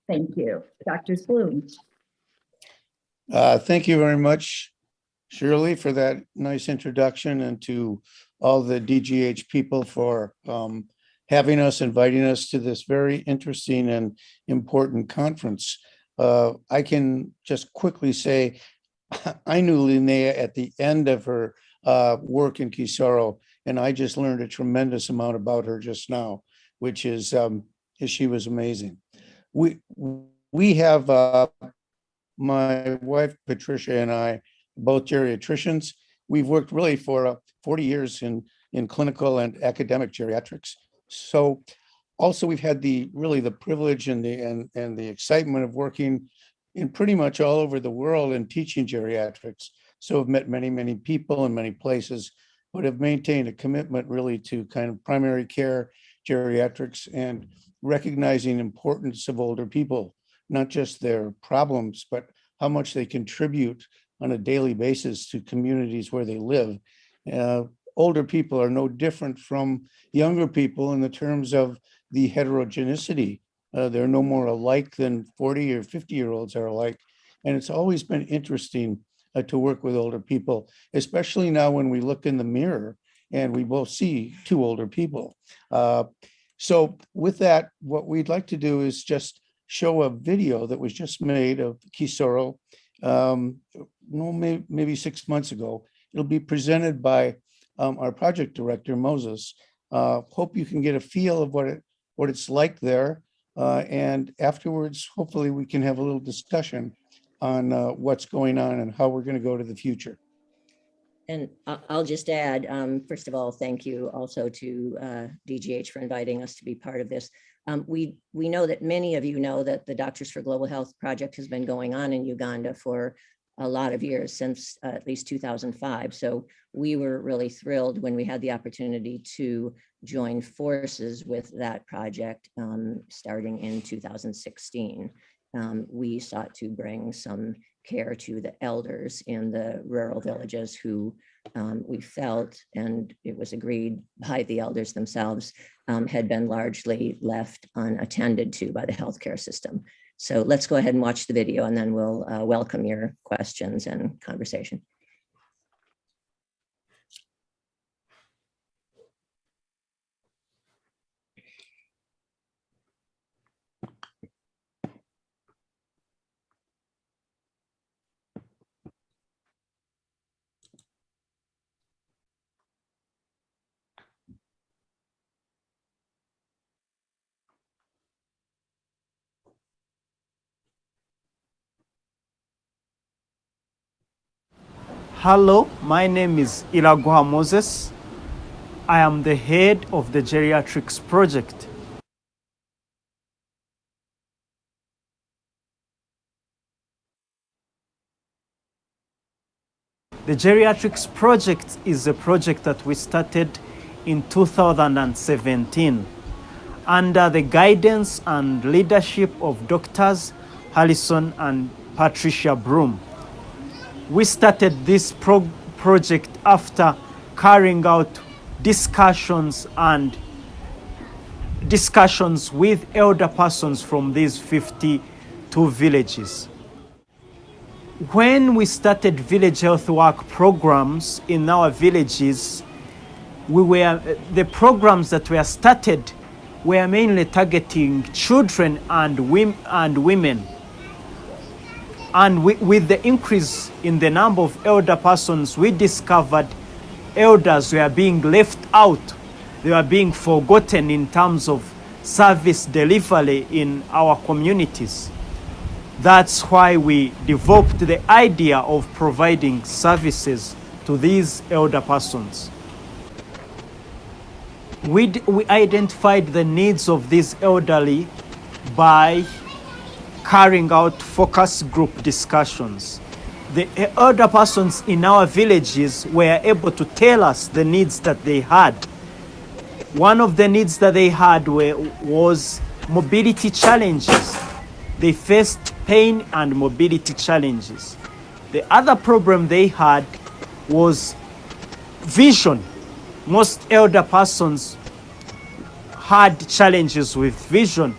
Thank you. Doctors Bloom. Thank you very much, Shirley, for that nice introduction, and to all the DGH people for having us, inviting us to this very interesting and important conference. I can just quickly say, I knew Linnea at the end of her work in Kisoro, and I just learned a tremendous amount about her just now, which is she was amazing. We have my wife, Patricia, and I, both geriatricians. We've worked really for 40 years in clinical and academic geriatrics. So also we've had the privilege and the excitement of working in pretty much all over the world and teaching geriatrics. so have met many, many people in many places, but have maintained a commitment really to kind of primary care, geriatrics, and recognizing the importance of older people, not just their problems, but how much they contribute on a daily basis to communities where they live. Older people are no different from younger people in the terms of the heterogeneity. They're no more alike than 40 or 50-year-olds are alike. And it's always been interesting to work with older people, especially now when we look in the mirror and we both see two older people. So with that, what we'd like to do is just show a video that was just made of Kisoro, maybe 6 months ago. It'll be presented by our project director, Moses. Hope you can get a feel of what it's like there. And afterwards, hopefully we can have a little discussion on what's going on and how we're going to go to the future. And I'll just add, first of all, thank you also to DGH for inviting us to be part of this. We know that many of you know that the Doctors for Global Health project has been going on in Uganda for a lot of years, since at least 2005. So we were really thrilled when we had the opportunity to join forces with that project starting in 2016. We sought to bring some care to the elders in the rural villages who we felt, and it was agreed by the elders themselves, had been largely left unattended to by the healthcare system. So let's go ahead and watch the video, and then we'll welcome your questions and conversation. Hello, my name is Iragwa Moses. I am the head of the Geriatrics Project. The Geriatrics Project is a project that we started in 2017 under the guidance and leadership of Doctors Harrison and Patricia Broom. We started this project after carrying out discussions with elder persons from these 52 villages. When we started village health work programs in our villages, the programs that were started were mainly targeting children and women. And with the increase in the number of elder persons, we discovered elders were being left out. They were being forgotten in terms of service delivery in our communities. That's why we developed the idea of providing services to these elder persons. We identified the needs of these elderly by carrying out focus group discussions. The elder persons in our villages were able to tell us the needs that they had. One of the needs that they had was mobility challenges. They faced pain and mobility challenges. The other problem they had was vision. Most elder persons had challenges with vision.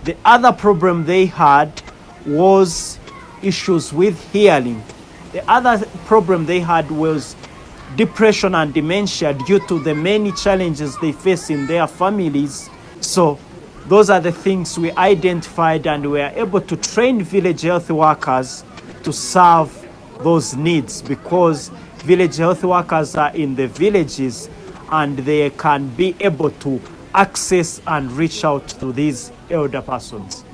The other problem they had was issues with hearing. The other problem they had was depression and dementia due to the many challenges they face in their families. So those are the things we identified, and we are able to train village health workers to serve those needs, because village health workers are in the villages and they can be able to access and reach out to these elder persons.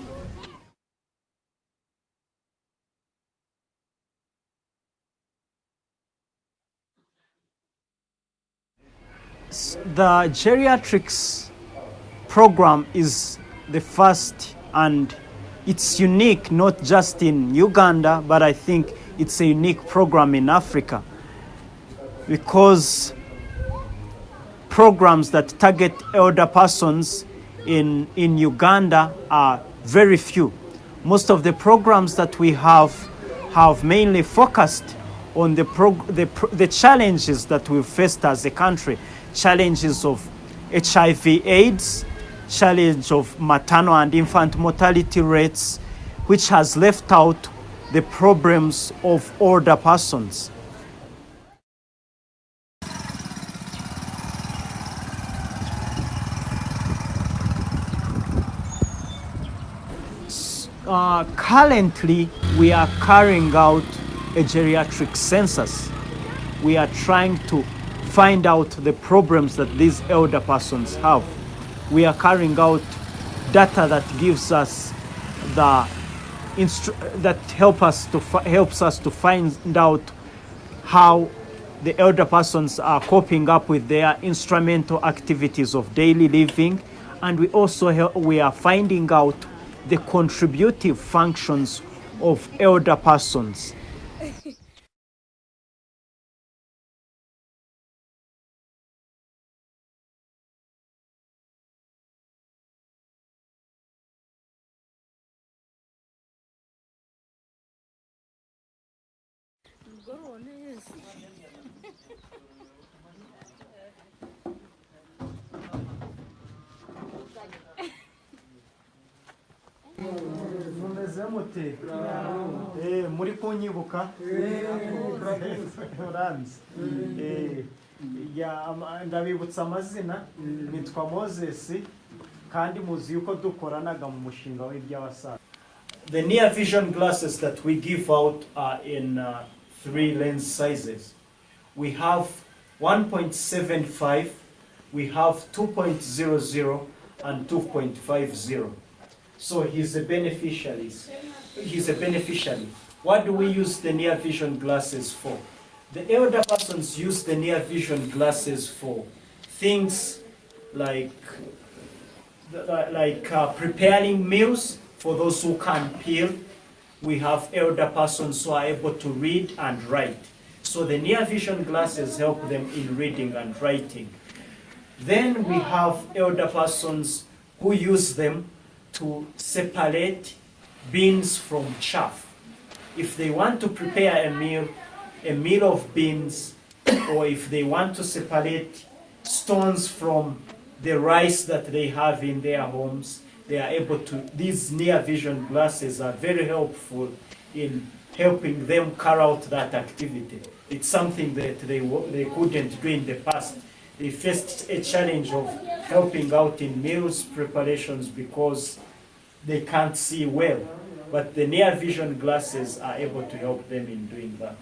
The geriatrics program is the first, and it's unique not just in Uganda, but I think it's a unique program in Africa because programs that target elder persons in Uganda are very few. Most of the programs that we have mainly focused on the challenges that we've faced as a country, challenges of HIV/AIDS, challenge of maternal and infant mortality rates, which has left out the problems of older persons. Currently, we are carrying out a geriatric census. We are trying to find out the problems that these elder persons have. We are carrying out data that gives us that helps us to find out how the elder persons are coping up with their instrumental activities of daily living, and we are finding out the contributive functions of elder persons. Muri kunyibuka ndabibutsa amazina, nitwa Moses kandi muzi yuko dukoranaga mu mushinga w'iby'abasaza. The near vision glasses that we give out are in 3 lens sizes. We have 1.75, we have 2.00 and 2.50. So he's a beneficiary. What do we use the near vision glasses for? The elder persons use the near vision glasses for things like preparing meals for those who can't peel. We have elder persons who are able to read and write. So the near vision glasses help them in reading and writing. Then we have elder persons who use them to separate beans from chaff. If they want to prepare a meal of beans, or if they want to separate stones from the rice that they have in their homes, they are able to. These near vision glasses are very helpful in helping them carry out that activity. It's something that they couldn't do in the past. They faced a challenge of helping out in meals preparations because they can't see well. But the near vision glasses are able to help them in doing that.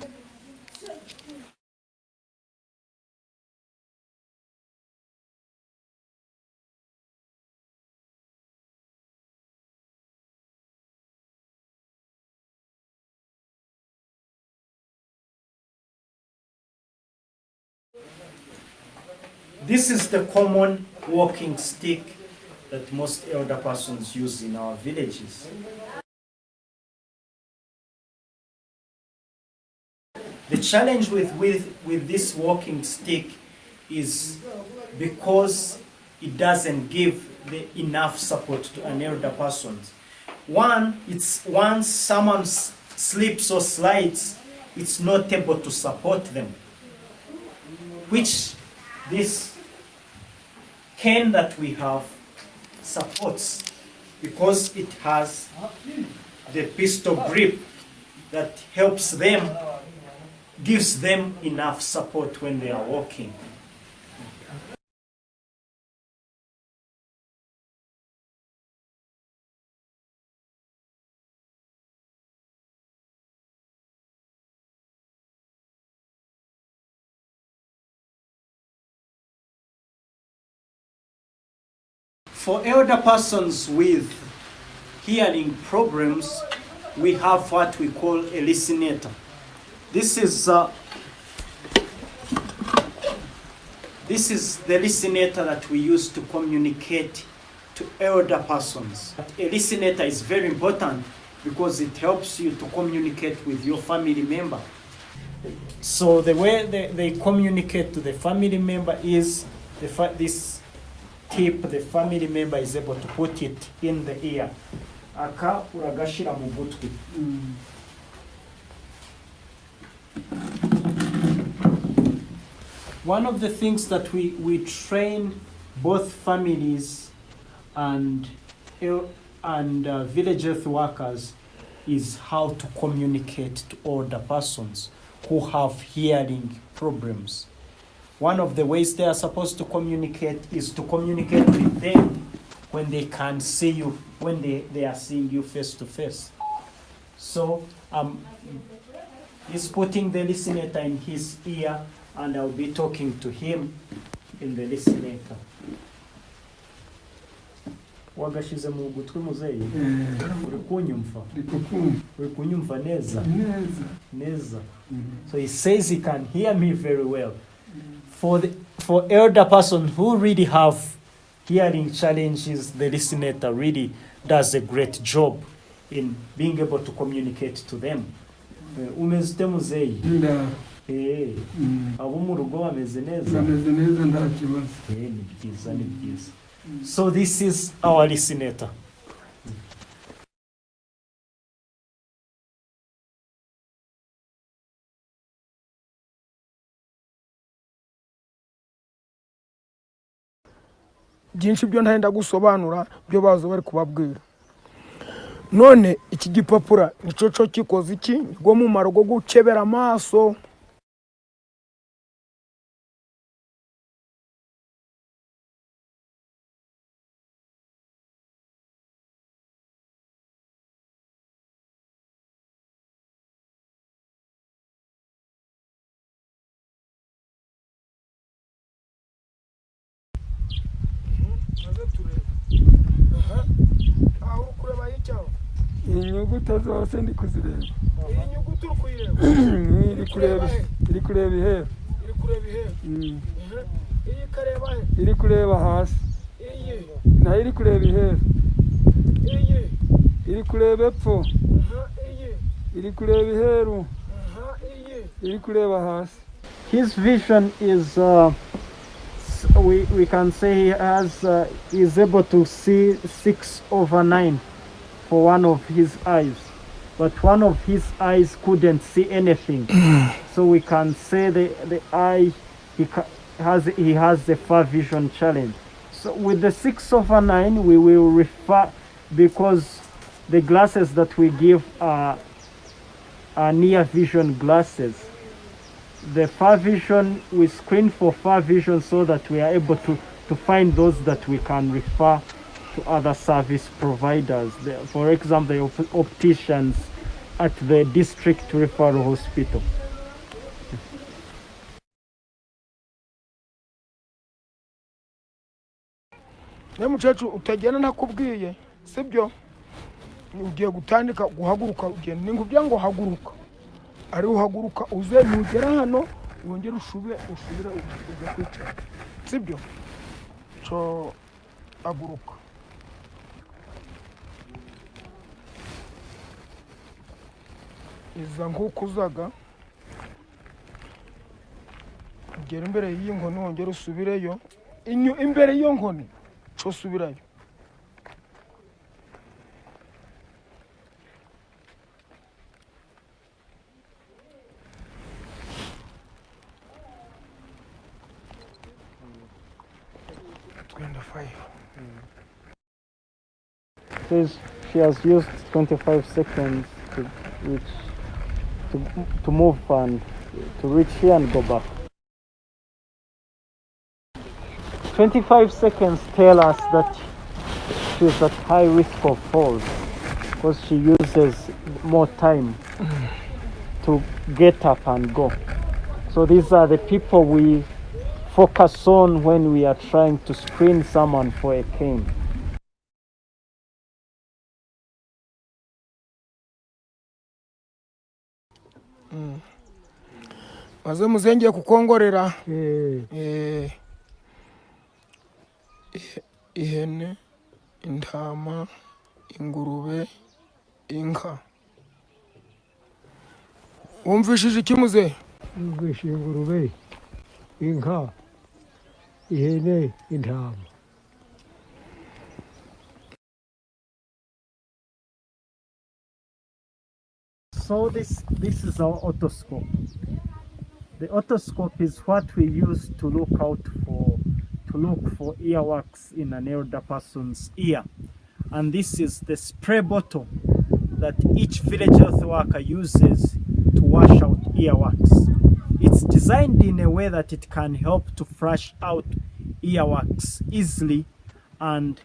This is the common walking stick that most elder persons use in our villages. The challenge with this walking stick is because it doesn't give enough support to an elder person. Once someone slips or slides, it's not able to support them, which this cane that we have supports because it has the pistol grip that helps them, gives them enough support when they are walking. For elder persons with hearing problems, we have what we call a listenator. This is the listenator that we use to communicate to elder persons. A listenator is very important because it helps you to communicate with your family member. So the way they communicate to the family member is this tip, the family member is able to put it in the ear. Aka uragashira mu gutwi. One of the things that we train both families and village health workers is how to communicate to older persons who have hearing problems. One of the ways they are supposed to communicate is to communicate with them when they can see you, when they are seeing you face to face. So he's putting the listener in his ear, and I'll be talking to him in the listener. Wagashize mu gutwi muzeyi uri kunyumva uri kunyumva neza. So he says he can hear me very well. For elder person who really have hearing challenges, the listener really does a great job in being able to communicate to them. Umezite muzeyi abo mu rugo bameze neza nta kibazo. Ni byiza. So this is our listener. byinshi byo ntahenda gusobanura byo bazo bari kubabwira. None iki gipapura nico cyo kikoze iki go mu maro go gucebera amaso. Inyuguti zose ndi kuzireba. Inyuguti uri kuyireba. Iri kureba ihera. Iyi kareba he? Iri kureba hasi. Iyi. Nayo iri kureba ihera. Iyi. Iri kureba epfo. Iyi. Iri kureba iheru. Iyi. Iri kureba hasi. His vision is we can say he is able to see 6/9 for one of his eyes, but one of his eyes couldn't see anything. So we can say the eye he has the far vision challenge. So with the 6/9 we will refer, because the glasses that we give are near vision glasses. The far vision, we screen for far vision so that we are able to find those that we can refer to other service providers. For example, the opticians at the district referral hospital. Ne mucacu utagena nakubwiye sibyo ugiye gutandika guhaguruka ugenda ningubya ngo haguruka ari uhaguruka uze nugera hano wongera usubire uza kwicara sibyo cyo aguruka iza nkukuzaga ugera imbere y'iyi nkoni wongera usubireyo imbere y'iyo nkoni cyo subirayo. Says she has used 25 seconds to move and to reach here and go back. 25 seconds tell us that she's at high risk of falls because she uses more time to get up and go. So these are the people we focus on when we are trying to screen someone for a cane. Maze muzengeye kukongorera ihene, intama, ingurube, inka. Wumvishije iki muzehe? Numvise ingurube, inka, ihene, intama. So this is our otoscope. The otoscope is what we use to look for earwax in an elder person's ear. And this is the spray bottle that each village health worker uses to wash out earwax. It's designed in a way that it can help to flush out earwax easily, and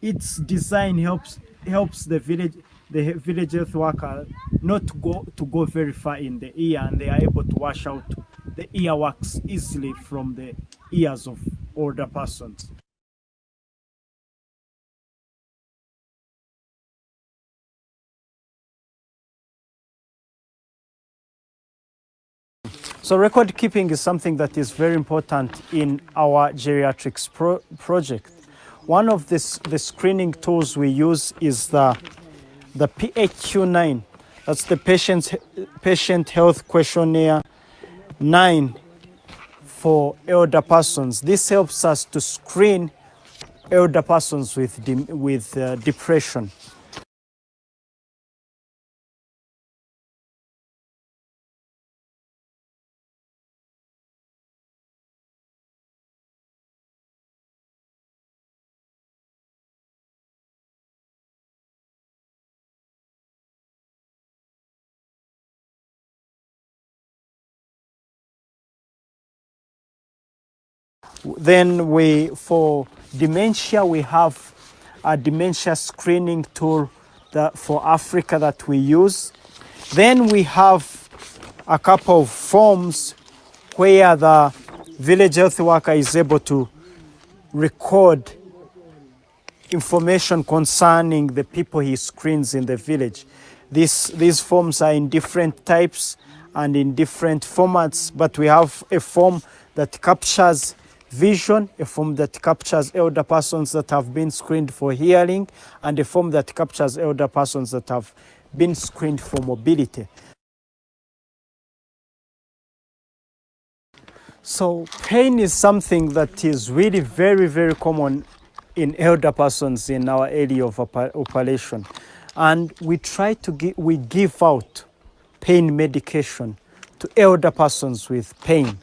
its design helps the village health worker not to go very far in the ear, and they are able to wash out the earwax easily from the ears of older persons. So record keeping is something that is very important in our geriatrics project. One of the screening tools we use is the PHQ-9. That's the patient health questionnaire 9 for elder persons. This helps us to screen elder persons with depression. Then for dementia, we have a dementia screening tool for Africa that we use. Then we have a couple of forms where the village health worker is able to record information concerning the people he screens in the village. These forms are in different types and in different formats, but we have a form that captures vision, a form that captures elder persons that have been screened for hearing, and a form that captures elder persons that have been screened for mobility. So pain is something that is really very, very common in elder persons in our area of operation. And we try to give out pain medication to elder persons with pain.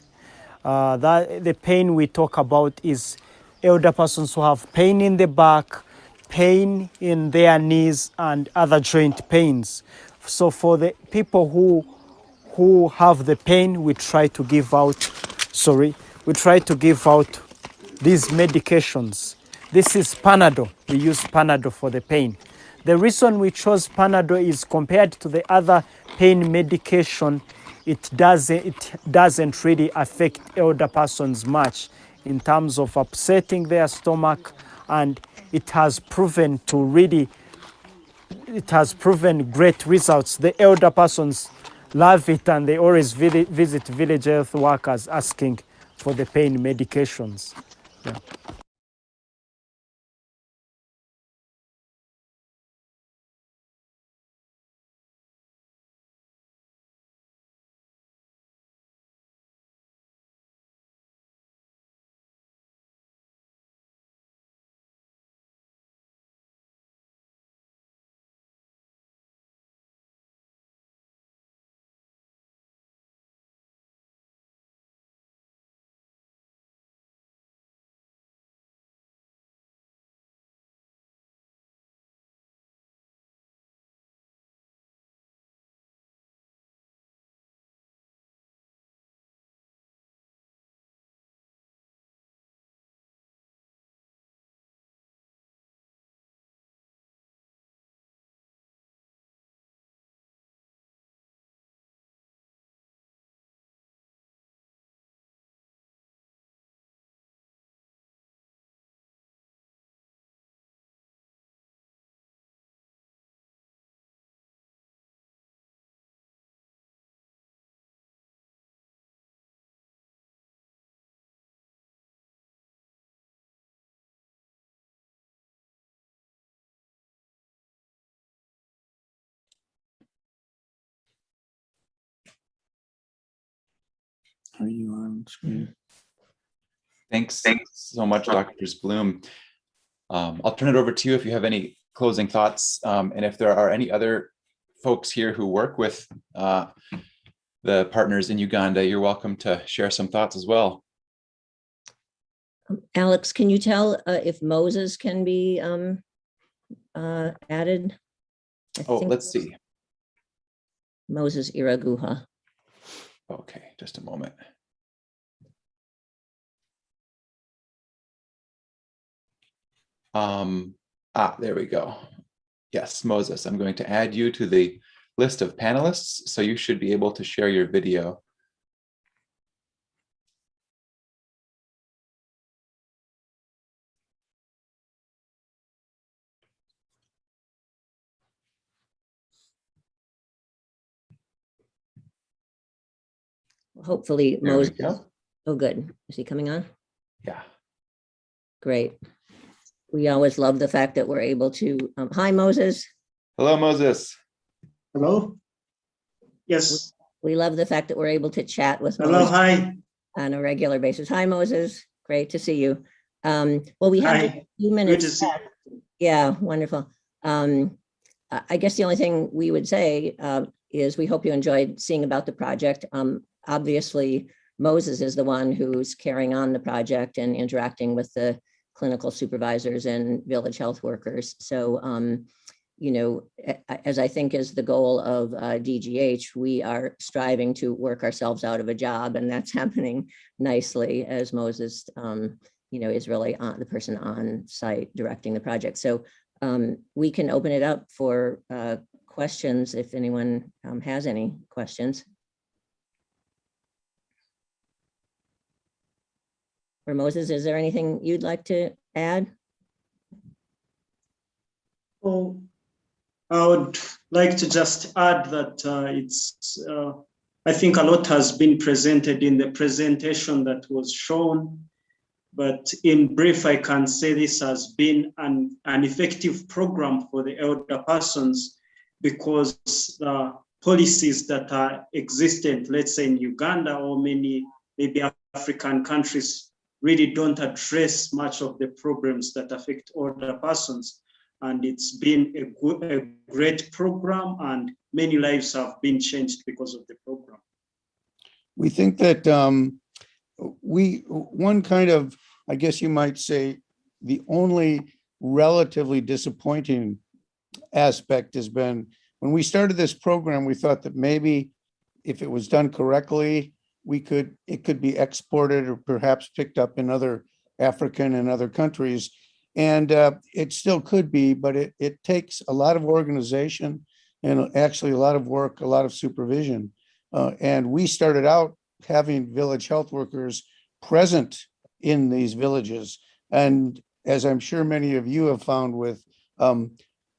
The pain we talk about is elder persons who have pain in the back, pain in their knees, and other joint pains. So for the people who have the pain, we try to give out these medications. This is Panadol. We use Panadol for the pain. The reason we chose Panadol is compared to the other pain medication, it doesn't really affect elder persons much in terms of upsetting their stomach, and it has proven great results. The elder persons love it, and they always visit village health workers asking for the pain medications. Yeah. Are you on screen? Thanks so much, Dr. Bloom. I'll turn it over to you if you have any closing thoughts. And if there are any other folks here who work with the partners in Uganda, you're welcome to share some thoughts as well. Alex, can you tell if Moses can be added? Let's see. Moses Iraguha. Okay, just a moment. There we go. Yes, Moses, I'm going to add you to the list of panelists, so you should be able to share your video. Hopefully There we Moses. go. Oh, good. Is he coming on? Yeah. Great. We always love the fact that we're able to, hi, Moses. Hello, Moses. Hello? Yes. We love the fact that we're able to chat with Hello, Moses hi. on a regular basis. Hi, Moses. Great to see you. Well, we have just a few minutes. Good to see you. Yeah, wonderful. I guess the only thing we would say is we hope you enjoyed seeing about the project. Obviously, Moses is the one who's carrying on the project and interacting with the clinical supervisors and village health workers. So, you know, as I think is the goal of DGH, we are striving to work ourselves out of a job, and that's happening nicely as Moses, you know, is really the person on site directing the project. So we can open it up for questions if anyone has any questions. Or Moses, is there anything you'd like to add? Oh, I would like to just add that I think a lot has been presented in the presentation that was shown, but in brief, I can say this has been an effective program for the elder persons because the policies that are existent, let's say in Uganda or many maybe African countries, really don't address much of the problems that affect older persons. And it's been a great program, and many lives have been changed because of the program. We think that one kind of, I guess you might say, the only relatively disappointing aspect has been when we started this program, we thought that maybe if it was done correctly, it could be exported or perhaps picked up in other African and other countries. And it still could be, but it takes a lot of organization and actually a lot of work, a lot of supervision. And we started out having village health workers present in these villages. And as I'm sure many of you have found with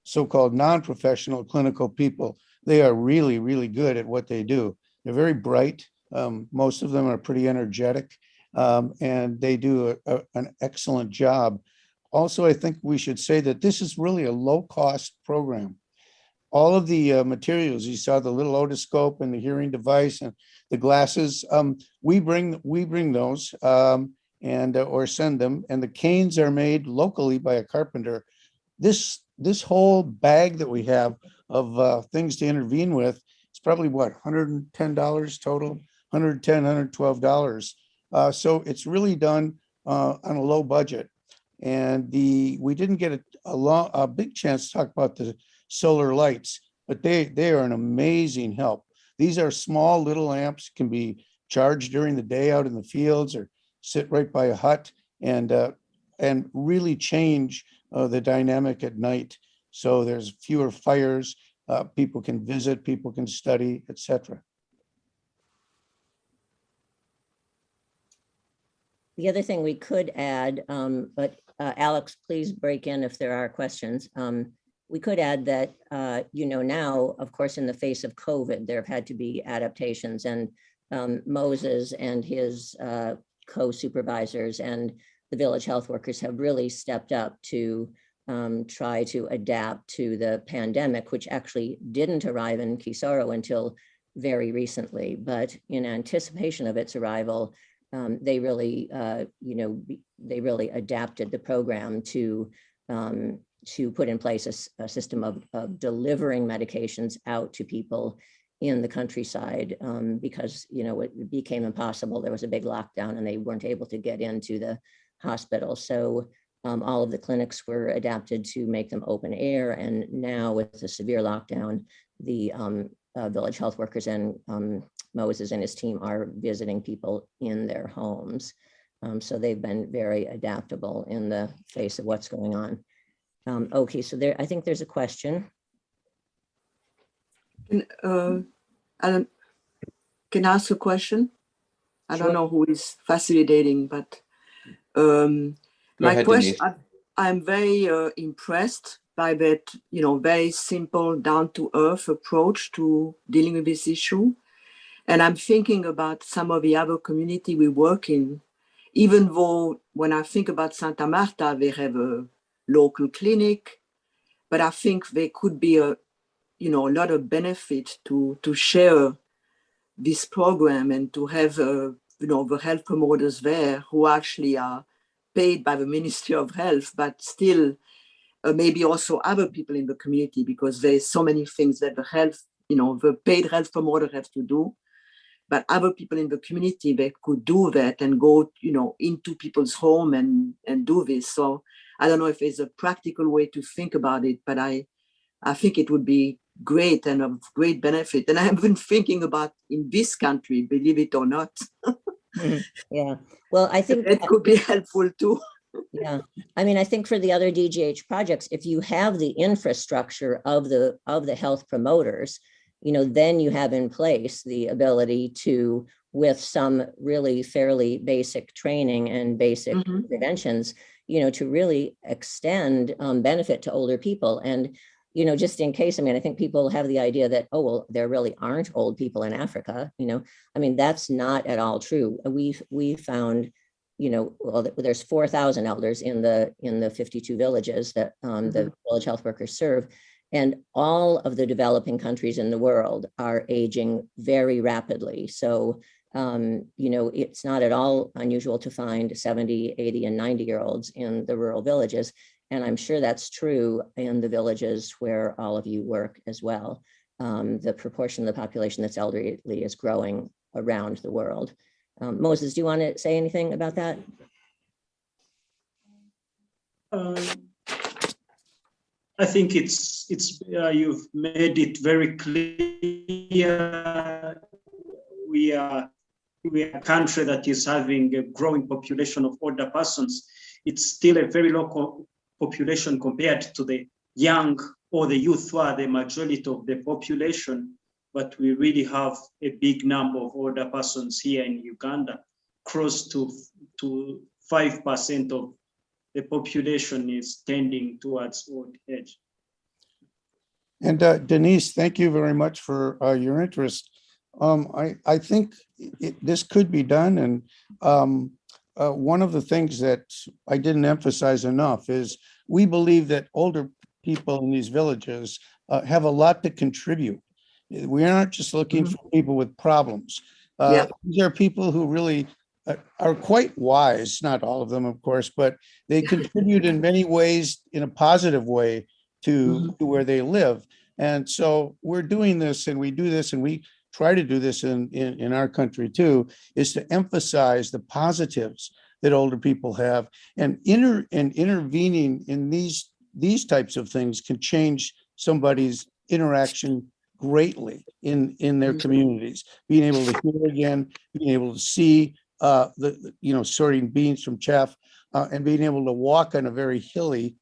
so-called non-professional clinical people, they are really, really good at what they do. They're very bright. Most of them are pretty energetic, and they do an excellent job. Also, I think we should say that this is really a low-cost program. All of the materials, you saw the little otoscope and the hearing device and the glasses, we bring those and or send them, and the canes are made locally by a carpenter. This whole bag that we have of things to intervene with, it's probably what, $110 total, $110, $112. So it's really done on a low budget. And we didn't get a big chance to talk about the solar lights, but they are an amazing help. These are small little lamps, can be charged during the day out in the fields or sit right by a hut and really change the dynamic at night. So there's fewer fires, people can visit, people can study, etc. The other thing we could add, but Alex, please break in if there are questions. We could add that, you know, now, of course, in the face of COVID, there have had to be adaptations, and Moses and his co-supervisors and the village health workers have really stepped up to try to adapt to the pandemic, which actually didn't arrive in Kisoro until very recently, but in anticipation of its arrival, they really, they really adapted the program to put in place a system of delivering medications out to people in the countryside because, it became impossible. There was a big lockdown and they weren't able to get into the hospital. So all of the clinics were adapted to make them open air. And now with the severe lockdown, the village health workers and Moses and his team are visiting people in their homes. So they've been very adaptable in the face of what's going on. Okay, so I think there's a question. Alan, can I ask a question? I Sure. don't know who is facilitating, but my ahead, question, Denise. I'm very impressed by that, very simple, down-to-earth approach to dealing with this issue. And I'm thinking about some of the other community we work in, even though when I think about Santa Marta, they have a local clinic, but I think there could be a lot of benefit to share this program and to have, the health promoters there who actually are paid by the Ministry of Health, but still maybe also other people in the community, because there's so many things that the paid health promoter has to do, but other people in the community that could do that and go, into people's home and do this. So I don't know if there's a practical way to think about it, but I think it would be great and of great benefit. And I've been thinking about in this country, believe it or not. Yeah, well, I think it could be helpful too. Yeah, I mean, I think for the other DGH projects, if you have the infrastructure of the health promoters, then you have in place the ability to, with some really fairly basic training and basic preventions, to really extend benefit to older people. And, just in case, I think people have the idea that, oh, well, there really aren't old people in Africa, that's not at all true. We found, well, there's 4,000 elders in the 52 villages that the village health workers serve. And all of the developing countries in the world are aging very rapidly. So, it's not at all unusual to find 70, 80, and 90-year-olds in the rural villages. And I'm sure that's true in the villages where all of you work as well. The proportion of the population that's elderly is growing around the world. Moses, do you want to say anything about that? I think it's you've made it very clear. We are a country that is having a growing population of older persons. It's still a very low population compared to the young or the youth who are the majority of the population. But we really have a big number of older persons here in Uganda. Close to 5% of the population is tending towards old age. And Denise, thank you very much for your interest. I think this could be done. And one of the things that I didn't emphasize enough is we believe that older people in these villages have a lot to contribute. We aren't just looking for people with problems. These are people who really are quite wise, not all of them, of course, but they contribute in many ways in a positive way to where they live. And so we're doing this, and we do this, and we try to do this in our country too, is to emphasize the positives that older people have, and intervening in these types of things can change somebody's interaction greatly in their communities. Being able to hear again, being able to see sorting beans from chaff, and being able to walk on a very hilly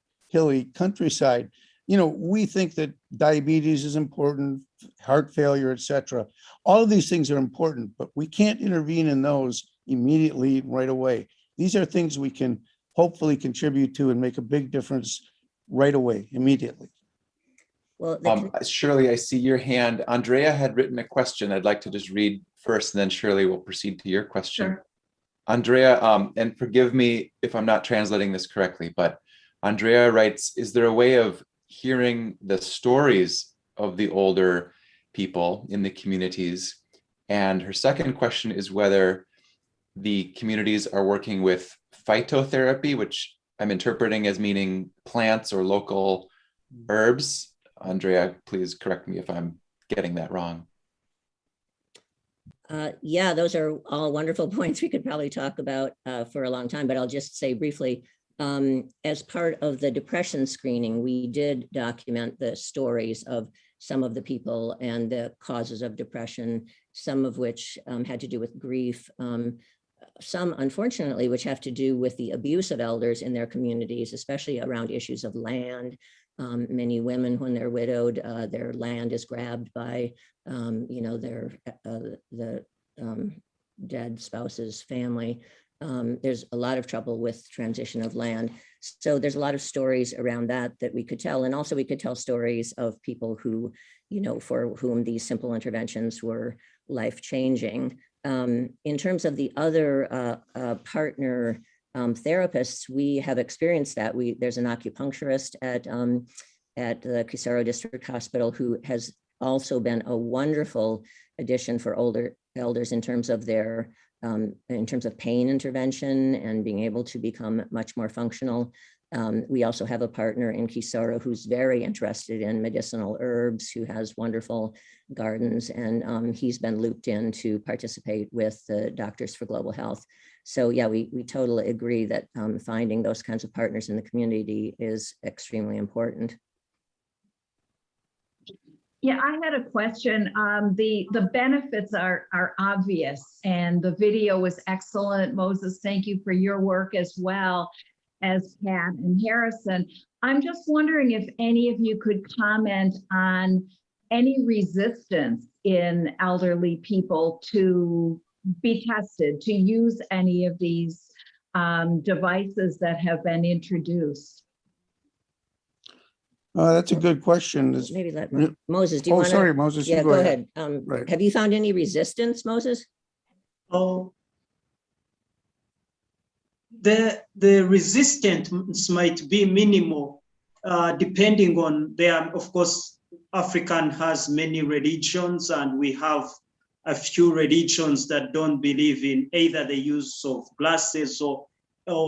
countryside. We think that diabetes is important, heart failure, etc. All of these things are important, but we can't intervene in those immediately right away. These are things we can hopefully contribute to and make a big difference right away, immediately. Well, Shirley, I see your hand. Andrea had written a question I'd like to just read first, and then Shirley will proceed to your question. Sure. Andrea, and forgive me if I'm not translating this correctly, but Andrea writes, is there a way of hearing the stories of the older people in the communities. And her second question is whether the communities are working with phytotherapy, which I'm interpreting as meaning plants or local herbs. Andrea, please correct me if I'm getting that wrong. Yeah, those are all wonderful points we could probably talk about for a long time, but I'll just say briefly, as part of the depression screening, we did document the stories of some of the people and the causes of depression, some of which had to do with grief, some, unfortunately, which have to do with the abuse of elders in their communities, especially around issues of land. Many women, when they're widowed, their land is grabbed by, the dead spouse's family. There's a lot of trouble with transition of land. So there's a lot of stories around that we could tell. And also we could tell stories of people who, for whom these simple interventions were life-changing. In terms of the other partner therapists, we have experienced that. There's an acupuncturist at the Kisaro District Hospital who has also been a wonderful addition for older elders in terms of their pain intervention and being able to become much more functional. We also have a partner in Kisaro who's very interested in medicinal herbs, who has wonderful gardens, and he's been looped in to participate with the Doctors for Global Health. So yeah, we totally agree that finding those kinds of partners in the community is extremely important. Yeah, I had a question. The benefits are obvious, and the video was excellent. Moses, thank you for your work as well as Pat and Harrison. I'm just wondering if any of you could comment on any resistance in elderly people to be tested, to use any of these devices that have been introduced. That's a good question. Maybe let Moses, do you want to? Sorry, Moses. Yeah, you go ahead. Right. Have you found any resistance, Moses? Oh, the resistance might be minimal, depending on of course, African has many religions, and we have a few religions that don't believe in either the use of glasses or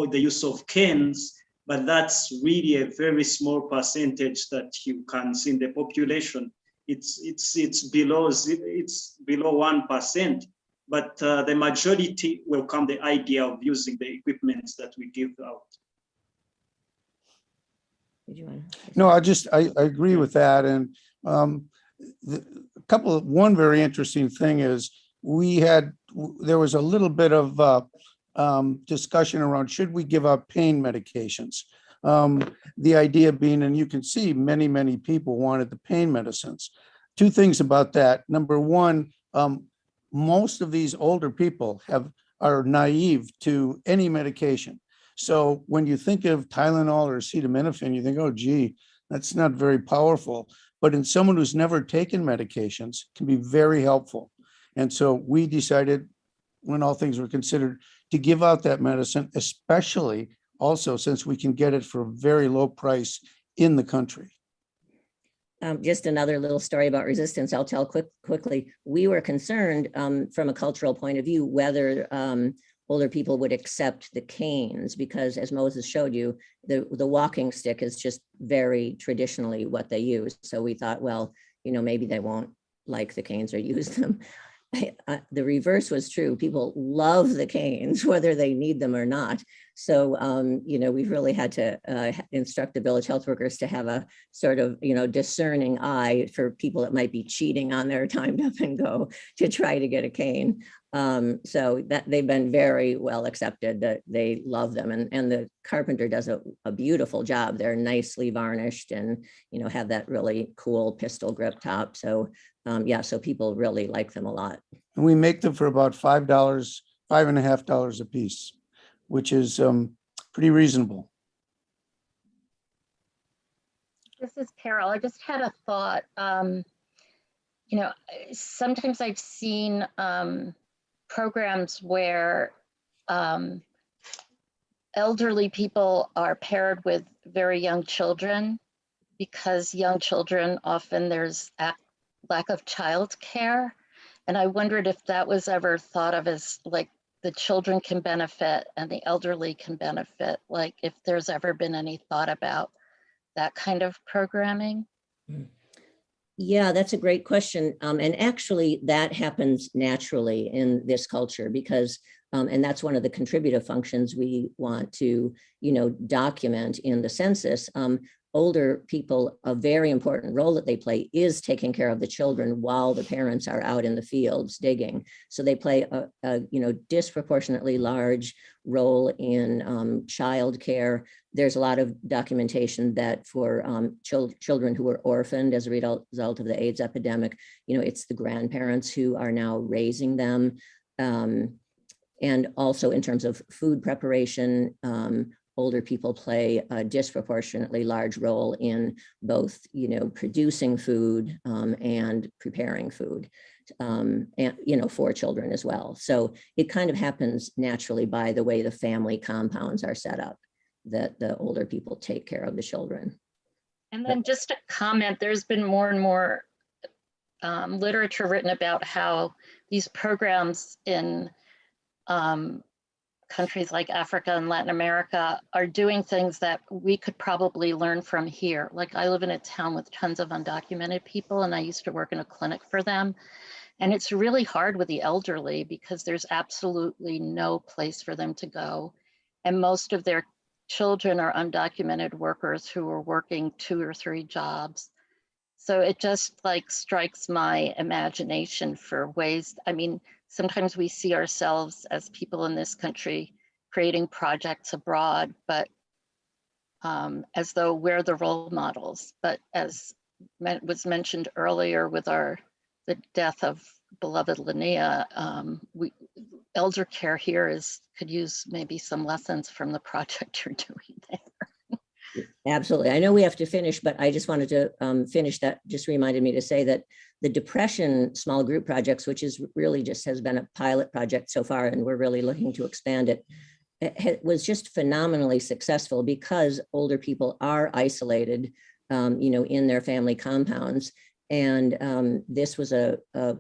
the use of canes. But that's really a very small percentage that you can see in the population. It's below 1%, but the majority welcome the idea of using the equipments that we give out. No, I agree with that. And one very interesting thing is there was a little bit of discussion around, should we give out pain medications? The idea being, and you can see many people wanted the pain medicines. Two things about that. Number one, most of these older people are naive to any medication. So when you think of Tylenol or acetaminophen, you think, oh, gee, that's not very powerful. But in someone who's never taken medications, can be very helpful. And so we decided, when all things were considered, to give out that medicine, especially also since we can get it for a very low price in the country. Just another little story about resistance I'll tell quickly. We were concerned from a cultural point of view whether older people would accept the canes, because as Moses showed you, the walking stick is just very traditionally what they use. So we thought, well, maybe they won't like the canes or use them. The reverse was true. People love the canes, whether they need them or not. So, we've really had to instruct the village health workers to have a sort of, discerning eye for people that might be cheating on their timed up and go to try to get a cane. So that they've been very well accepted, that they love them. And the carpenter does a beautiful job. They're nicely varnished and, have that really cool pistol grip top. So so people really like them a lot. And we make them for about $5, $5.50 a piece, which is pretty reasonable. This is Carol. I just had a thought. Sometimes I've seen programs where elderly people are paired with very young children, because young children often there's lack of childcare. And I wondered if that was ever thought of as like the children can benefit and the elderly can benefit, like if there's ever been any thought about that kind of programming. Yeah, that's a great question. And actually that happens naturally in this culture because, and that's one of the contributive functions we want to, document in the census. Older people, a very important role that they play is taking care of the children while the parents are out in the fields digging. So they play a disproportionately large role in childcare. There's a lot of documentation that for children who were orphaned as a result of the AIDS epidemic, it's the grandparents who are now raising them. And also in terms of food preparation, older people play a disproportionately large role in both, producing food and preparing food, and, for children as well. So it kind of happens naturally by the way the family compounds are set up, that the older people take care of the children. And then just a comment, there's been more and more literature written about how these programs in countries like Africa and Latin America are doing things that we could probably learn from here. Like I live in a town with tons of undocumented people and I used to work in a clinic for them. And it's really hard with the elderly because there's absolutely no place for them to go. And most of their children are undocumented workers who are working 2 or 3 jobs. So it just like strikes my imagination for ways, sometimes we see ourselves as people in this country creating projects abroad, but as though we're the role models. But as was mentioned earlier with the death of beloved Linnea, elder care here could use maybe some lessons from the project you're doing there. Absolutely. I know we have to finish, but I just wanted to finish that. Just reminded me to say that the Depression Small Group Projects, which is really just has been a pilot project so far, and we're really looking to expand it, was just phenomenally successful because older people are isolated, in their family compounds. And this was a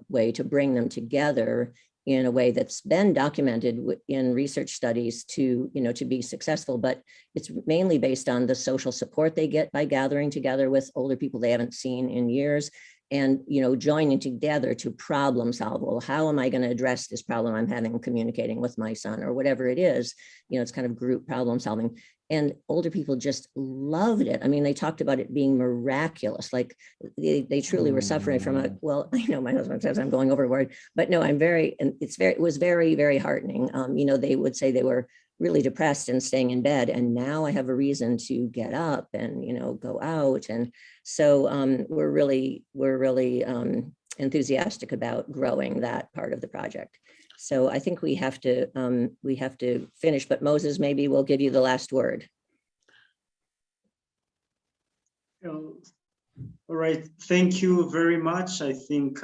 way to bring them together in a way that's been documented in research studies to be successful, but it's mainly based on the social support they get by gathering together with older people they haven't seen in years and, joining together to problem solve. Well, how am I going to address this problem I'm having communicating with my son or whatever it is? It's kind of group problem solving. And older people just loved it. They talked about it being miraculous. Like they truly were suffering from well, I know my husband says I'm going overboard, but no, it was very, very heartening. They would say they were really depressed and staying in bed. And now I have a reason to get up and, go out. And so we're really enthusiastic about growing that part of the project. So I think we have to finish, but Moses, maybe we'll give you the last word. All right, thank you very much. I think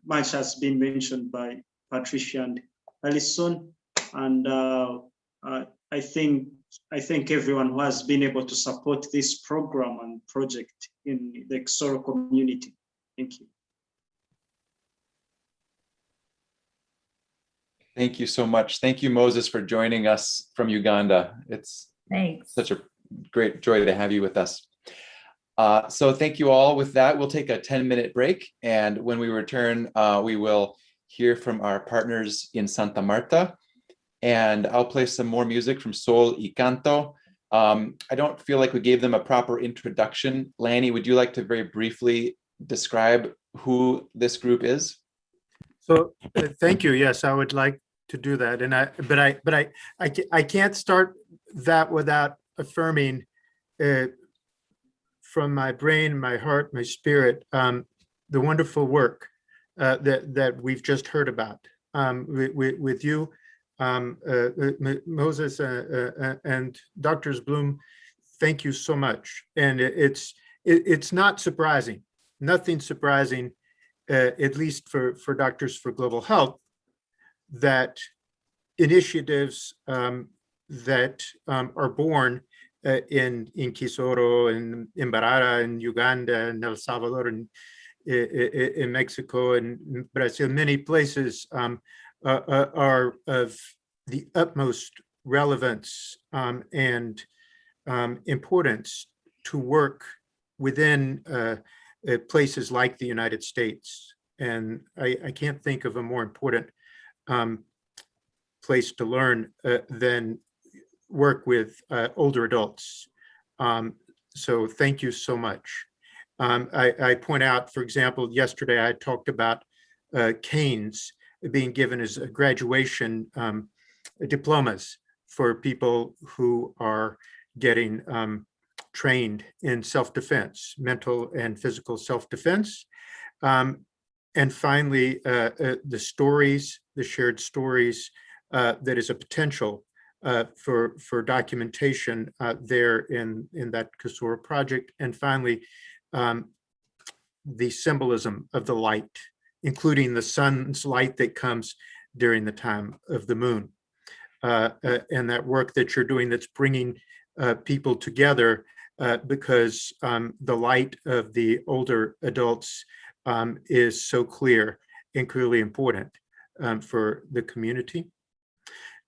much has been mentioned by Patricia and Alison, and I thank everyone who has been able to support this program and project in the Xoro community. Thank you. Thank you so much. Thank you, Moses, for joining us from Uganda. It's such a great joy to have you with us. So thank you all. With that, we'll take a 10-minute break. And when we return, we will hear from our partners in Santa Marta. And I'll play some more music from Sol y Canto. I don't feel like we gave them a proper introduction. Lanny, would you like to very briefly describe who this group is? So thank you. Yes, I would like to do that. And I can't start that without affirming from my brain, my heart, my spirit, the wonderful work that we've just heard about with you, Moses and Drs. Bloom. Thank you so much. And it's not surprising, nothing surprising, at least for Doctors for Global Health, that initiatives that are born in Kisoro and in Mbarara and Uganda and El Salvador and in Mexico and Brazil, many places are of the utmost relevance and importance to work within places like the United States. And I can't think of a more important place to learn than work with older adults. So thank you so much. I point out, for example, yesterday I talked about canes being given as graduation diplomas for people who are getting trained in self-defense, mental and physical self-defense. And finally, the stories, the shared stories, that is a potential for documentation there in that Kasura project. And finally, the symbolism of the light, including the sun's light that comes during the time of the moon. And that work that you're doing that's bringing people together because the light of the older adults is so clear and clearly important for the community.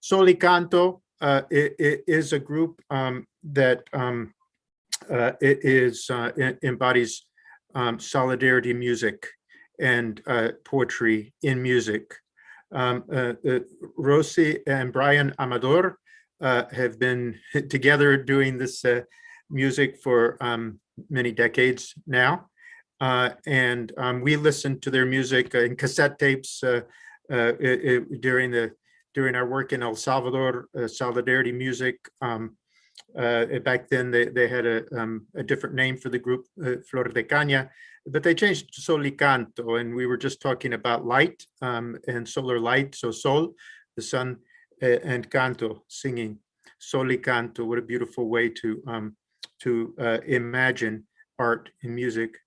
Sol y Canto is a group that embodies solidarity music and poetry in music. Rosie and Brian Amador have been together doing this music for many decades now. And we listened to their music in cassette tapes during our work in El Salvador, Solidarity Music. Back then, they had a different name for the group, Flor de Caña, but they changed to Sol y Canto, and we were just talking about light and solar light. So sol, the sun, and canto, singing. Sol y Canto, what a beautiful way to imagine art and music.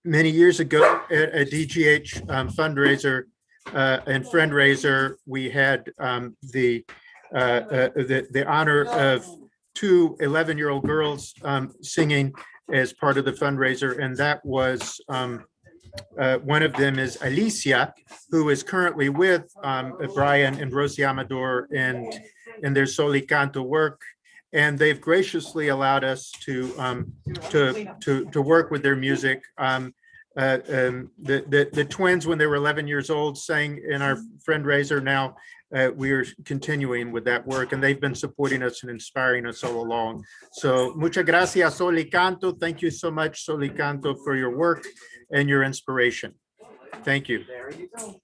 Many years ago at a DGH fundraiser and friendraiser, we had the honor of two 11-year-old girls singing as part of the fundraiser, and that was one of them is Alicia, who is currently with Brian and Rosie Amador in their Sol y Canto work. And they've graciously allowed us to work with their music. The twins, when they were 11 years old, sang in our fundraiser. Now we are continuing with that work, and they've been supporting us and inspiring us all along. So muchas gracias, Sol y Canto. Thank you so much, Sol y Canto, for your work and your inspiration. Thank you. There you go.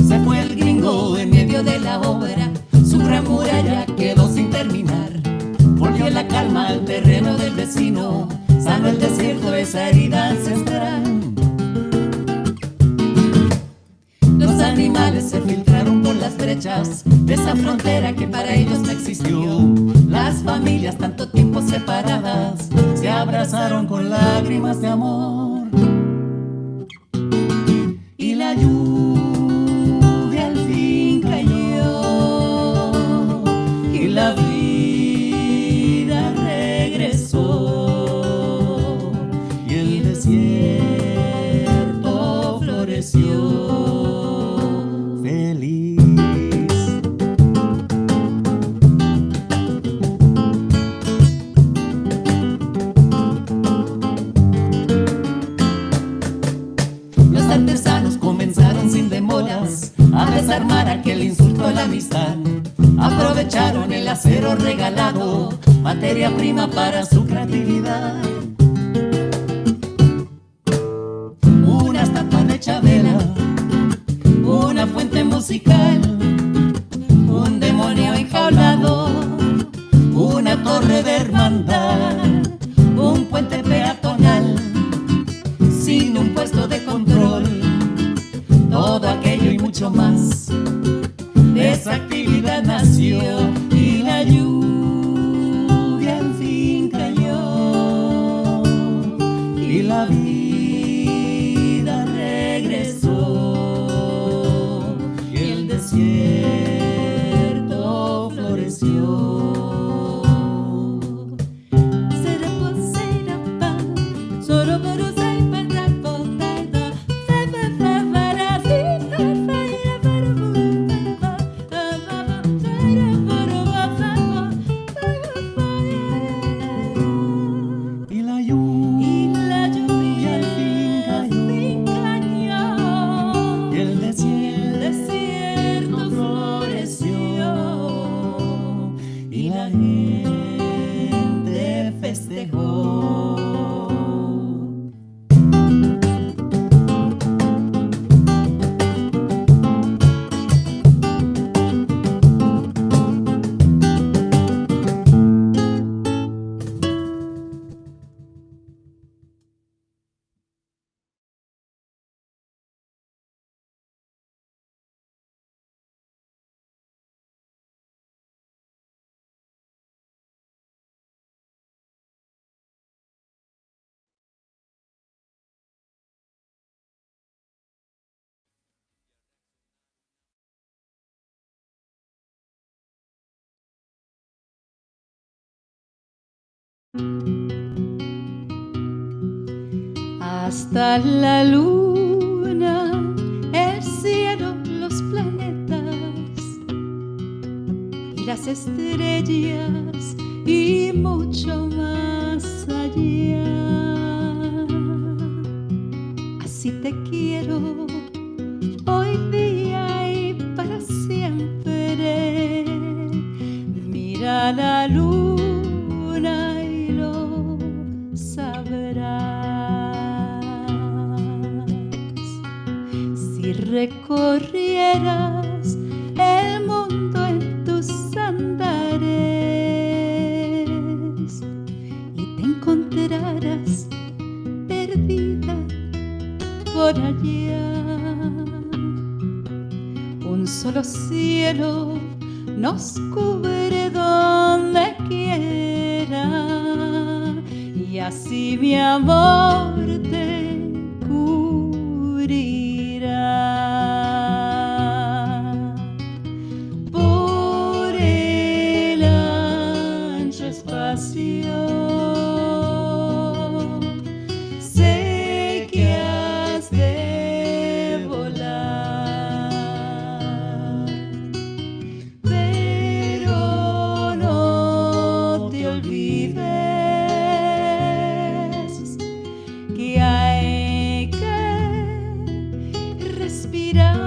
Se fue el gringo en medio de la obra, su gran muralla quedó sin terminar. Volvió la calma al terreno del vecino, sanó el desierto esa herida ancestral. Los animales se filtraron por las brechas de esa frontera que para ellos no existió. Las familias tanto tiempo separadas se abrazaron con lágrimas de amor. Y la lluvia al fin cayó y la vida regresó y el desierto floreció. A desarmar aquel insulto a la amistad, aprovecharon el acero regalado, materia prima para su creatividad. Una estatua de Chabela, una fuente musical, un demonio enjaulado, una torre de hermandad, un puente peatonal, sin un puesto de control. Todo aquello y mucho más y la vida regresó y el desierto floreció. Y la lluvia al fin cayó y el desierto floreció y la gente festejó. Hasta la luna, el cielo, los planetas y las estrellas y mucho más allá. Así te quiero hoy día y para siempre. Mira la luna y lo sabrás. Si recorrieras el mundo en tus andares y te encontraras perdida por allá, un solo cielo nos cubre donde quiera y así mi amor te cubrirá. Por el ancho espacio sé que has de volar, pero no te olvides que hay que respirar.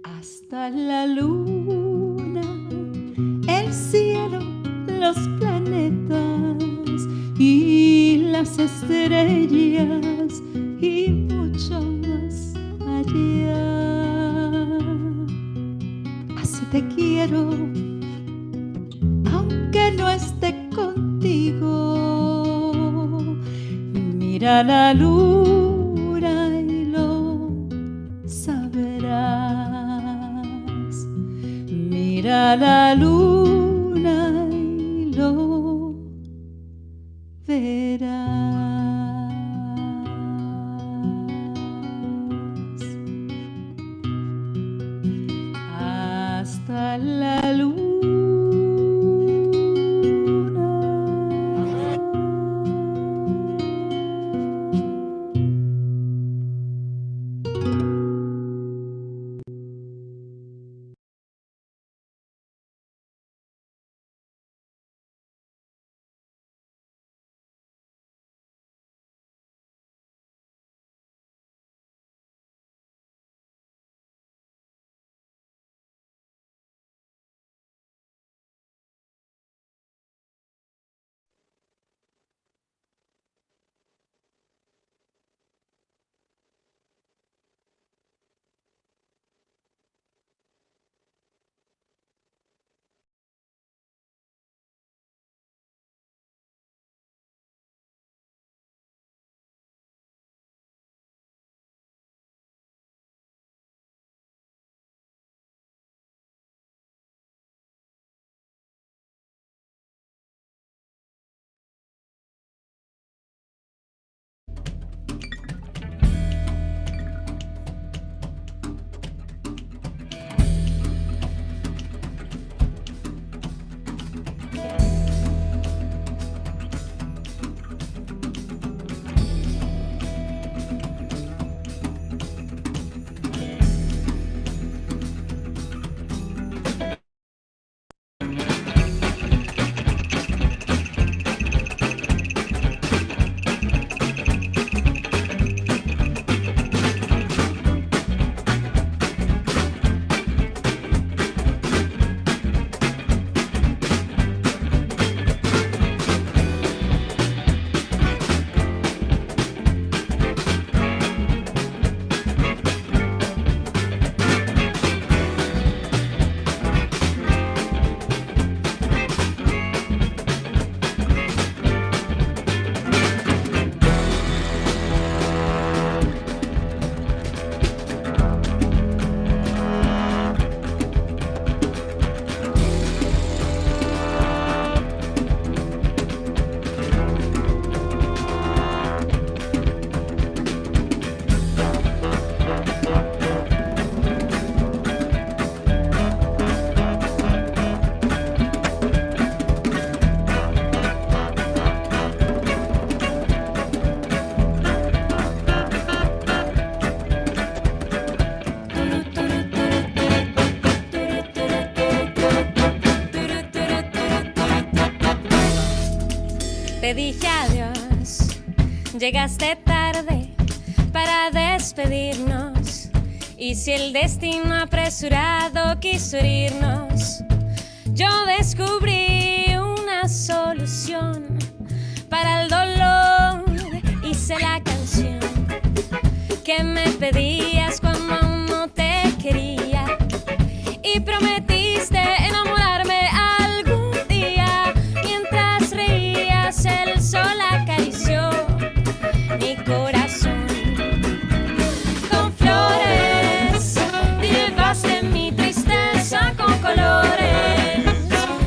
Hasta la luna, el cielo, los planetas y las estrellas y mucho más allá. Así te quiero, aunque no esté contigo. Mira la luna y lo sabrás. Mira la luna y lo verás. Hasta la luna. te dije adiós. Llegaste tarde para despedirnos. Y si el destino apresurado quiso herirnos, yo descubrí una solución para el dolor. Hice la canción que me pedías cuando aún no te quería. Y prometiste enamorarme algún día. Mientras reías, el sol acarició mi corazón. Con flores dibujaste mi tristeza con colores.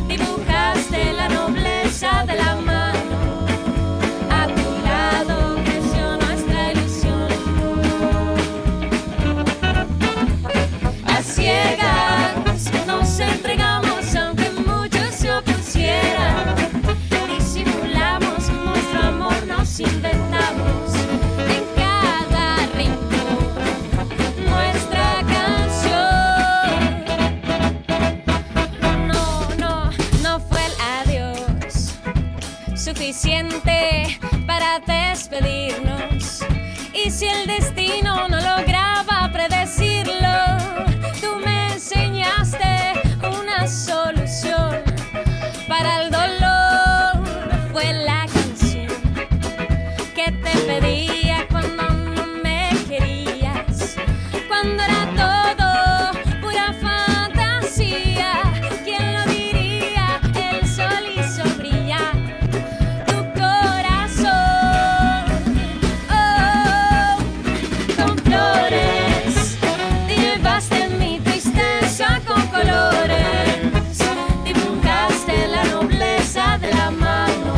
Dibujaste la nobleza de la mano. A tu lado creció nuestra ilusión. A ciegas nos entregamos aunque muchos se opusieran. Disimulamos nuestro amor, nos inventamos en cada rincón nuestra canción. No fue el adiós suficiente para despedirnos. Y si el destino no lograba predecirlo, tú me enseñaste una solución para el dolor. Fue la canción que te pedía cuando no me querías, cuando era todo pura fantasía. ¿Quién lo diría? El sol hizo brillar tu corazón. Oh, con flores dibujaste mi tristeza con colores. Dibujaste la nobleza de la mano.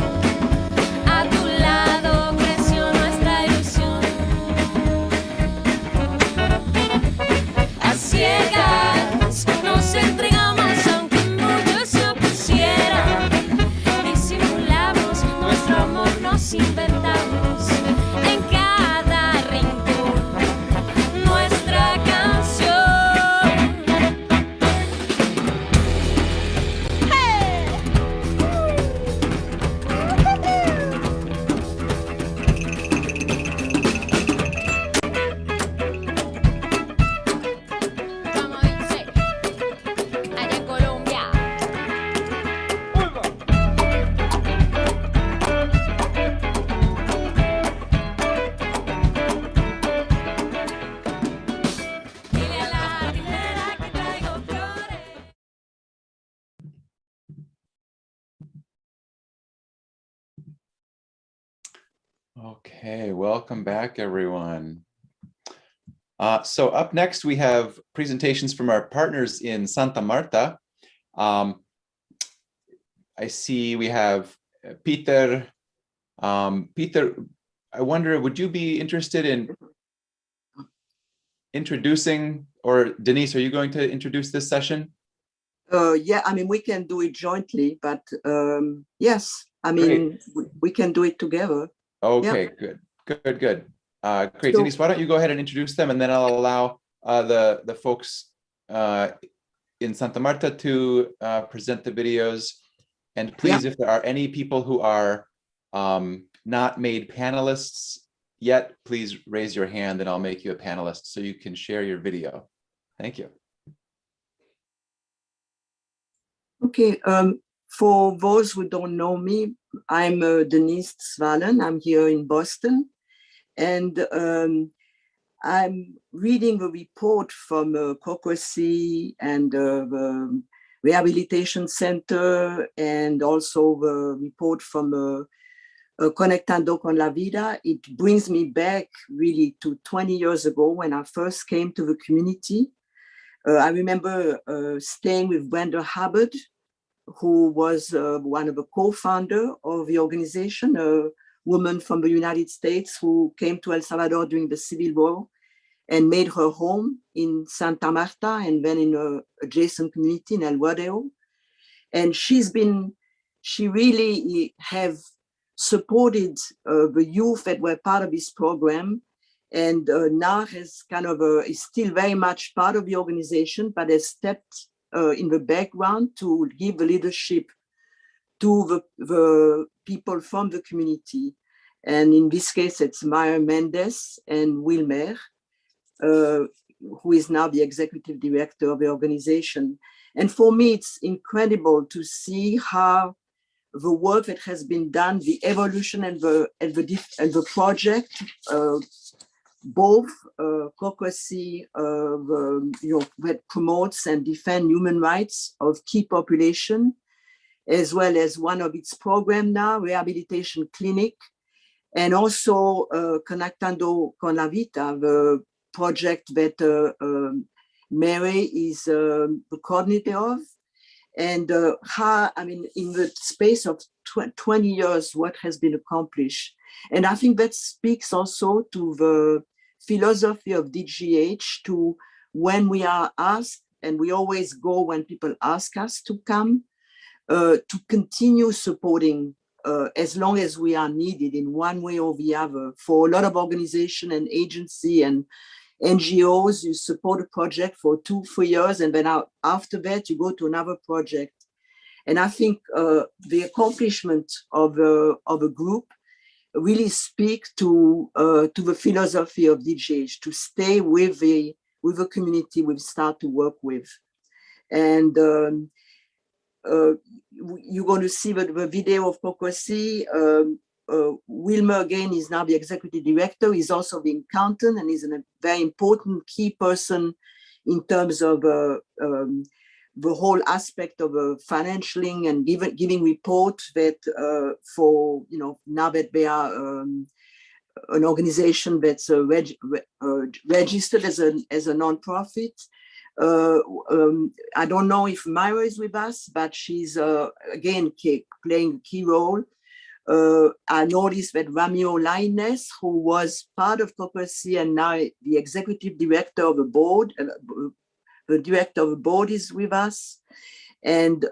A tu lado creció nuestra ilusión. A ciegas nos entregamos aunque muchos se opusieran. Disimulamos nuestro amor, nos inventamos en cada rincón nuestra canción. Como dice, allá en Colombia. Dile a la tijera que traigo flores. Okay, welcome back, everyone. So up next, we have presentations from our partners in Santa Marta. I see we have Peter. Peter, I wonder, would you be interested in introducing, or Denise, are you going to introduce this session? Yeah, I mean, we can do it jointly, but yes, I mean, we can do it together. Okay, Yeah. good. Great, So- Denise, why don't you go ahead and introduce them, and then I'll allow the folks in Santa Marta to present the videos. And please, if there are any people who are not made panelists yet, please raise your hand and I'll make you a panelist so you can share your video. Thank you. Okay, for those who don't know me, I'm Denise Svalen. I'm here in Boston, and I'm reading the report from COCOSI and the Rehabilitation Center, and also the report from Conectando con la Vida. It brings me back really to 20 years ago when I first came to the community. I remember staying with Brenda Hubbard, who was one of the co-founder of the organization, a woman from the United States who came to El Salvador during the Civil War and made her home in Santa Marta and then in an adjacent community in El Rodeo. And she really have supported the youth that were part of this program, and now has kind of is still very much part of the organization, but has stepped in the background to give the leadership to the people from the community. And in this case, it's Maya Mendes and Wilmer, who is now the executive director of the organization. And for me, it's incredible to see how the work that has been done, the evolution and the project, both COCOSI, that promotes and defends human rights of key population, as well as one of its program now, rehabilitation clinic, and also Conectando con la Vida, the project that Mary is the coordinator of. And how, I mean, in the space of 20 years, what has been accomplished. And I think that speaks also to the philosophy of DGH, to when we are asked, and we always go when people ask us to come, to continue supporting as long as we are needed in one way or the other. For a lot of organization and agency and NGOs, you support a project for 2-3 years, and then after that, you go to another project. And I think the accomplishment of a group really speak to the philosophy of DGH, to stay with the community we start to work with. And you're going to see the video of COCOSI. Wilmer, again, is now the executive director. He's also the accountant, and he's a very important key person in terms of the whole aspect of financialing and giving report that for, you know, now that they are an organization that's registered as a non-profit. I don't know if Myra is with us, but she's again playing a key role. I noticed that Ramiro Lainez, who was part of COCOSI and now the executive director of the board, the director of the board is with us, and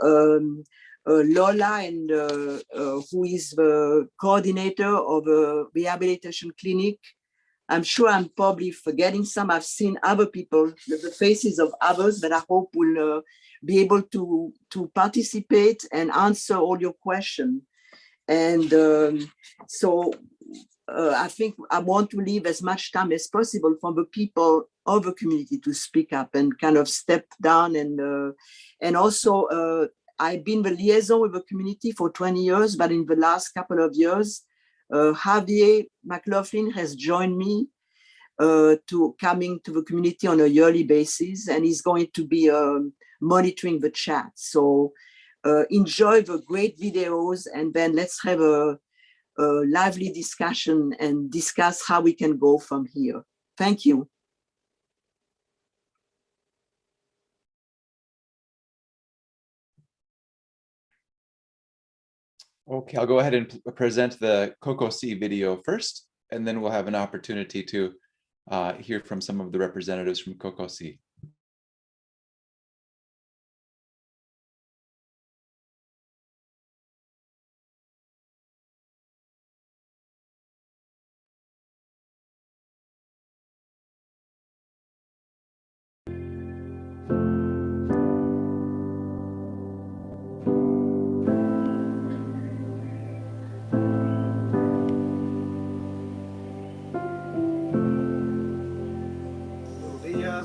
Lola, and who is the coordinator of a rehabilitation clinic. I'm sure I'm probably forgetting some. I've seen other people, the faces of others that I hope will be able to participate and answer all your questions. And so I think I want to leave as much time as possible for the people of the community to speak up and kind of step down. And also I've been the liaison with the community for 20 years, but in the last couple of years, Javier McLaughlin has joined me to coming to the community on a yearly basis, and he's going to be monitoring the chat. So enjoy the great videos, and then let's have a lively discussion and discuss how we can go from here. Thank you. Okay, I'll go ahead and present the COCOSI video first, and then we'll have an opportunity to hear from some of the representatives from COCOSI.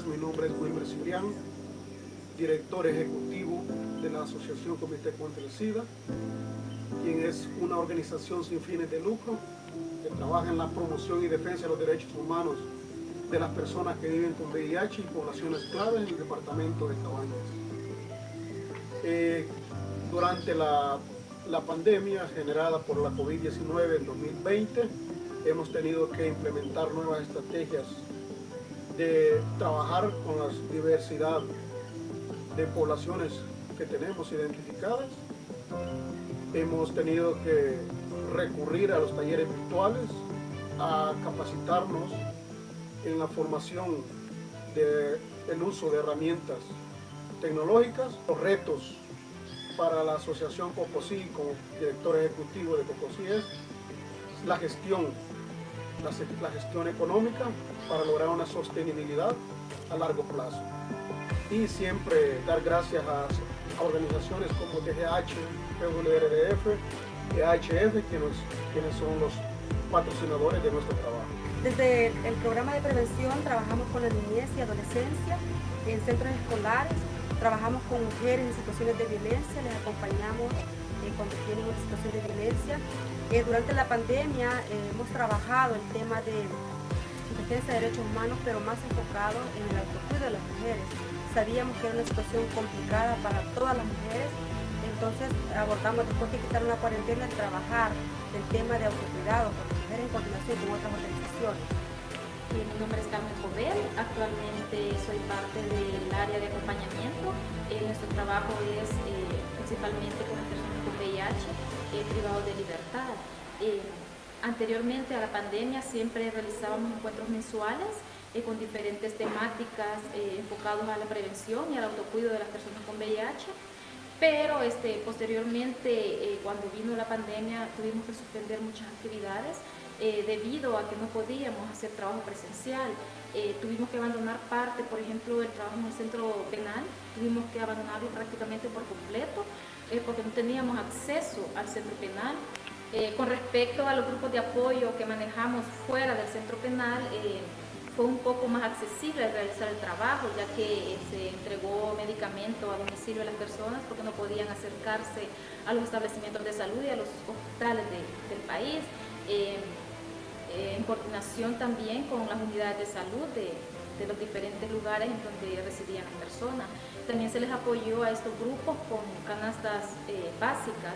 Mi nombre es Wilmer Cibrián, director ejecutivo de la Asociación Comité contra el SIDA, quien es una organización sin fines de lucro que trabaja en la promoción y defensa de los derechos humanos de las personas que viven con VIH y poblaciones claves en el departamento de Cabañas. Durante la pandemia generada por la COVID-19 en 2020, hemos tenido que implementar nuevas estrategias de trabajar con la diversidad de poblaciones que tenemos identificadas. Hemos tenido que recurrir a los talleres virtuales, a capacitarnos en la formación del uso de herramientas tecnológicas. Los retos para la asociación COCOSI como director ejecutivo de COCOSI es la gestión económica para lograr una sostenibilidad a largo plazo. Y siempre dar gracias a organizaciones como DGH, WRDF, DGH, quienes son los patrocinadores de nuestro trabajo. Desde el programa de prevención trabajamos con la niñez y adolescencia en centros escolares, trabajamos con mujeres en situaciones de violencia, les acompañamos cuando tienen una situación de violencia. Durante la pandemia hemos trabajado el tema de defensa de derechos humanos, pero más enfocado en el autocuidado de las mujeres. Sabíamos que era una situación complicada para todas las mujeres, entonces abordamos, después que quitaron la cuarentena, trabajar el tema de autocuidado con las mujeres en coordinación con otras organizaciones. Mi nombre es Carmen Jovel, actualmente soy parte del área de acompañamiento. Nuestro trabajo es principalmente con las personas con VIH privados de libertad. Anteriormente a la pandemia siempre realizábamos encuentros mensuales con diferentes temáticas enfocados a la prevención y al autocuidado de las personas con VIH. Pero posteriormente, cuando vino la pandemia, tuvimos que suspender muchas actividades debido a que no podíamos hacer trabajo presencial. Tuvimos que abandonar parte, por ejemplo, del trabajo en el centro penal, tuvimos que abandonarlo prácticamente por completo porque no teníamos acceso al centro penal. Con respecto a los grupos de apoyo que manejamos fuera del centro penal, fue un poco más accesible realizar el trabajo, ya que se entregó medicamento a domicilio a las personas porque no podían acercarse a los establecimientos de salud y a los hospitales del país, en coordinación también con las unidades de salud de los diferentes lugares en donde residían las personas. También se les apoyó a estos grupos con canastas básicas.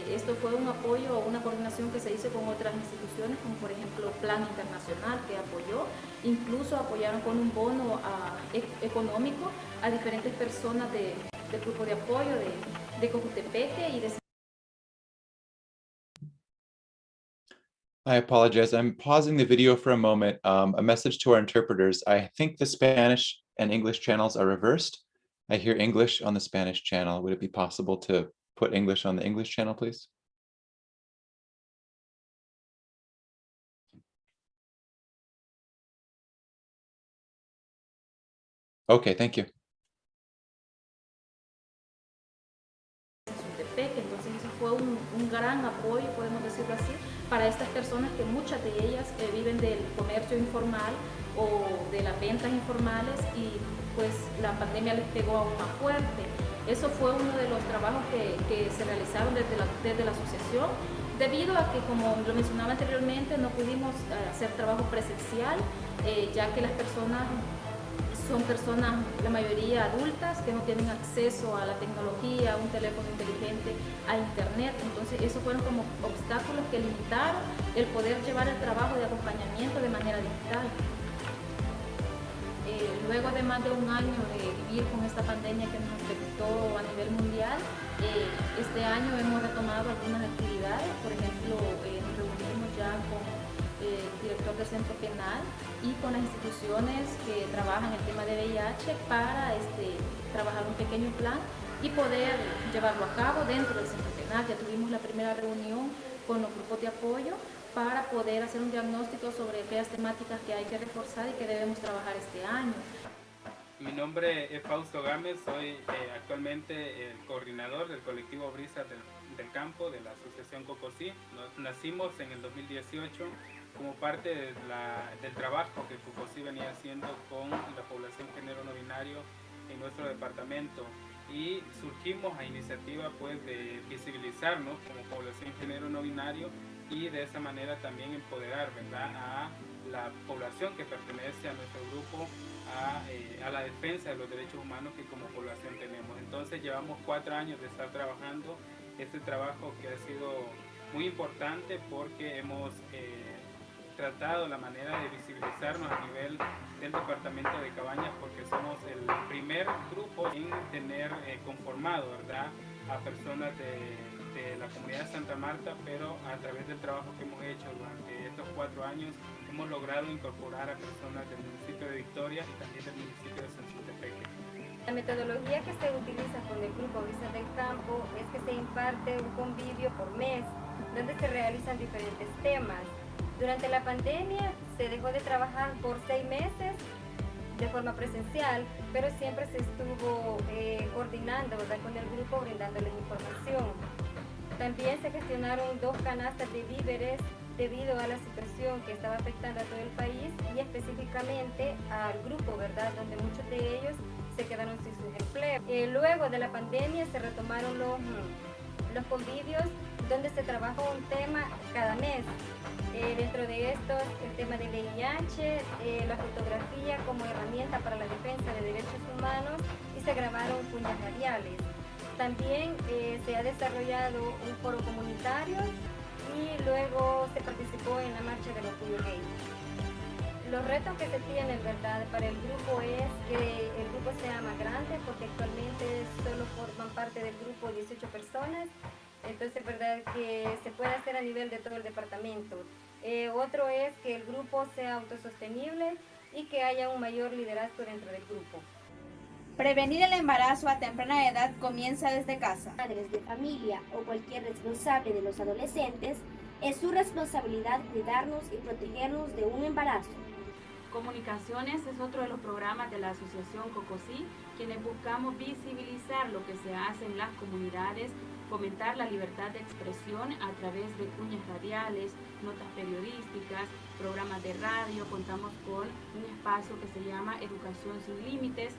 Esto fue un apoyo o una coordinación que se hizo con otras instituciones, como por ejemplo Plan Internacional, que apoyó, incluso apoyaron con un bono económico a diferentes personas del grupo de apoyo de Cojutepeque y de... I apologize. I'm pausing the video for a moment. A message to our interpreters. I think the Spanish and English channels are reversed. I hear English on the Spanish channel. Would it be possible to put English on the English channel, please? Okay, thank you. Entonces eso fue un gran apoyo, podemos decirlo así, para estas personas que muchas de ellas viven del comercio informal o de las ventas informales y pues la pandemia les pegó aún más fuerte. Eso fue uno de los trabajos que se realizaron desde la asociación, debido a que, como lo mencionaba anteriormente, no pudimos hacer trabajo presencial, ya que las personas son personas, la mayoría adultas, que no tienen acceso a la tecnología, a un teléfono inteligente, a internet. Entonces, esos fueron como obstáculos que limitaron el poder llevar el trabajo de acompañamiento de manera digital. Luego de más de un año de vivir con esta pandemia que nos afectó a nivel mundial, este año hemos retomado algunas actividades. Por ejemplo, nos reunimos ya con el director del centro penal y con las instituciones que trabajan el tema de VIH para trabajar un pequeño plan y poder llevarlo a cabo dentro del centro penal. Ya tuvimos la primera reunión con los grupos de apoyo para poder hacer un diagnóstico sobre aquellas temáticas que hay que reforzar y que debemos trabajar este año. Mi nombre es Fausto Gámez, soy actualmente el coordinador del colectivo Brisas del Campo de la Asociación Cocosí. Nacimos en el 2018 como parte del trabajo que Cocosí venía haciendo con la población género no binario en nuestro departamento, y surgimos a iniciativa pues de visibilizarnos como población género no binario y de esa manera también empoderar, ¿verdad?, a la población que pertenece a nuestro grupo a la defensa de los derechos humanos que como población tenemos. Entonces llevamos 4 años de estar trabajando este trabajo, que ha sido muy importante porque hemos tratado la manera de visibilizarnos a nivel del departamento de Cabañas, porque somos el primer grupo en tener conformado, ¿verdad?, a personas de la comunidad de Santa Marta, pero a través del trabajo que hemos hecho durante estos 4 años hemos logrado incorporar a personas del municipio de Victoria y también del municipio de Sanzutepeque. La metodología que se utiliza con el grupo Brisas del Campo es que se imparte un convivio por mes, donde se realizan diferentes temas. Durante la pandemia se dejó de trabajar por 6 meses de forma presencial, pero siempre se estuvo coordinando, ¿verdad?, con el grupo, brindándoles información. También se gestionaron 2 canastas de víveres debido a la situación que estaba afectando a todo el país y específicamente al grupo, ¿verdad? Donde muchos de ellos se quedaron sin sus empleos. Luego de la pandemia se retomaron los convivios donde se trabajó un tema cada mes. Dentro de estos, el tema de VIH, la fotografía como herramienta para la defensa de derechos humanos y se grabaron cuñas radiales. También se ha desarrollado un foro comunitario y luego se participó en la marcha del orgullo gay. Los retos que se tienen, ¿verdad?, para el grupo es que el grupo sea más grande porque actualmente solo forman parte del grupo 18 personas. Entonces, verdad que se puede hacer a nivel de todo el departamento. Otro es que el grupo sea autosostenible y que haya un mayor liderazgo dentro del grupo. Prevenir el embarazo a temprana edad comienza desde casa. Padres de familia o cualquier responsable de los adolescentes, es su responsabilidad cuidarnos y protegernos de un embarazo. Comunicaciones es otro de los programas de la Asociación COCOSI, quienes buscamos visibilizar lo que se hace en las comunidades, fomentar la libertad de expresión a través de cuñas radiales, notas periodísticas, programas de radio. Contamos con un espacio que se llama Educación Sin Límites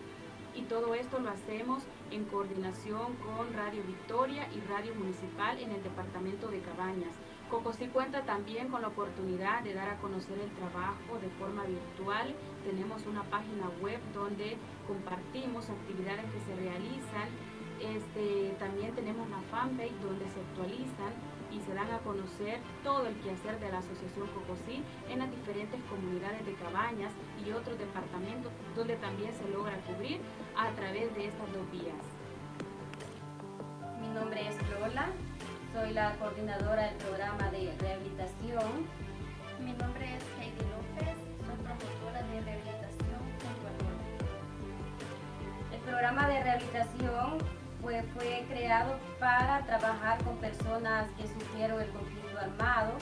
y todo esto lo hacemos en coordinación con Radio Victoria y Radio Municipal en el departamento de Cabañas. COCOSI cuenta también con la oportunidad de dar a conocer el trabajo de forma virtual. Tenemos una página web donde compartimos actividades que se realizan. También tenemos la fanpage donde se actualizan y se dan a conocer todo el quehacer de la Asociación COCOSI en las diferentes comunidades de Cabañas y otros departamentos donde también se logra cubrir a través de estas 2 vías. Mi nombre es Lola, soy la coordinadora del programa de rehabilitación. Mi nombre es Heidi López, soy promotora de rehabilitación junto a Lola. El programa de rehabilitación fue creado para trabajar con personas que sufrieron el conflicto armado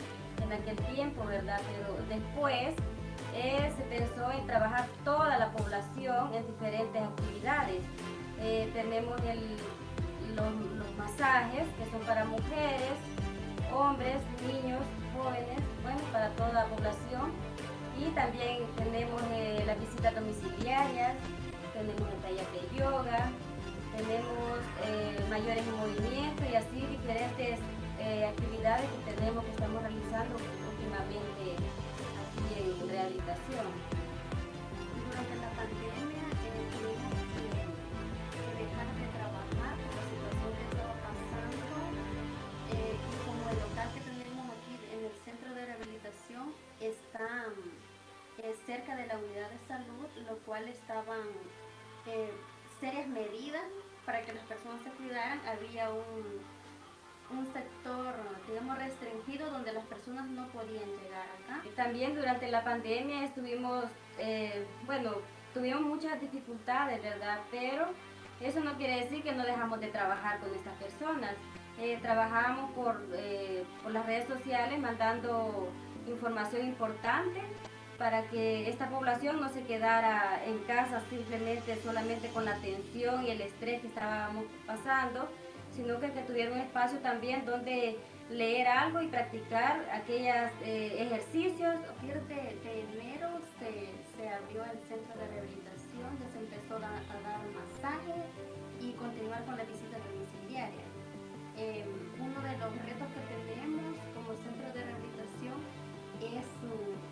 en aquel tiempo, ¿verdad? Pero después se pensó en trabajar toda la población en diferentes actividades. Tenemos los masajes que son para mujeres, hombres, niños, jóvenes, bueno, para toda la población. Y también tenemos las visitas domiciliarias, tenemos el taller de yoga, tenemos mayores en movimiento y así diferentes actividades que estamos realizando últimamente aquí en rehabilitación. Durante la pandemia tuvimos que dejar de trabajar por la situación que estaba pasando y como el local que tenemos aquí en el centro de rehabilitación está cerca de la unidad de salud, lo cual estaban serias medidas para que las personas se cuidaran. Había un sector, digamos, restringido donde las personas no podían llegar acá. También durante la pandemia tuvimos muchas dificultades, ¿verdad? Pero eso no quiere decir que no dejamos de trabajar con estas personas. Trabajamos por las redes sociales mandando información importante para que esta población no se quedara en casa solamente con la tensión y el estrés que estábamos pasando, sino que tuviera un espacio también donde leer algo y practicar aquellos ejercicios. A partir de enero se abrió el centro de rehabilitación, ya se empezó a dar masaje y continuar con la visita domiciliaria. Uno de los retos que tenemos como centro de rehabilitación es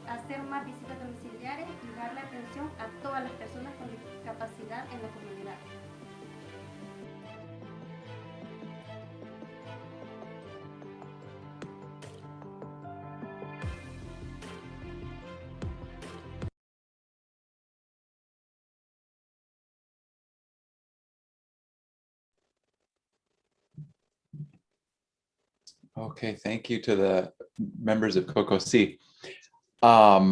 hacer más visitas domiciliarias y darle atención a todas las personas con discapacidad en la comunidad. Okay, thank you to the members of COCOSI. Are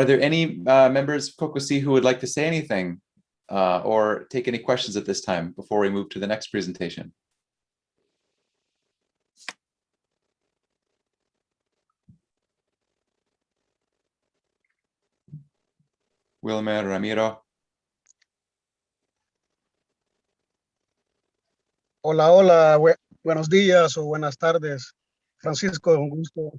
there any members of COCOSI who would like to say anything or take any questions at this time before we move to the next presentation? Wilmer, Ramiro. Hola, hola, Buenos días o buenas tardes. Francisco, un gusto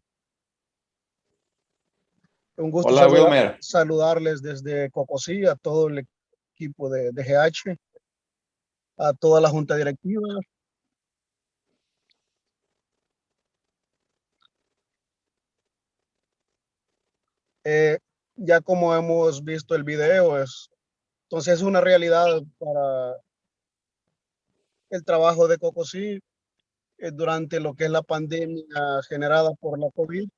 Hola, Wilmer. saludarles desde Cocosí, a todo el equipo de DGH, a toda la junta directiva. Ya como hemos visto el video, entonces es una realidad para el trabajo de Cocosí durante lo que es la pandemia generada por la COVID.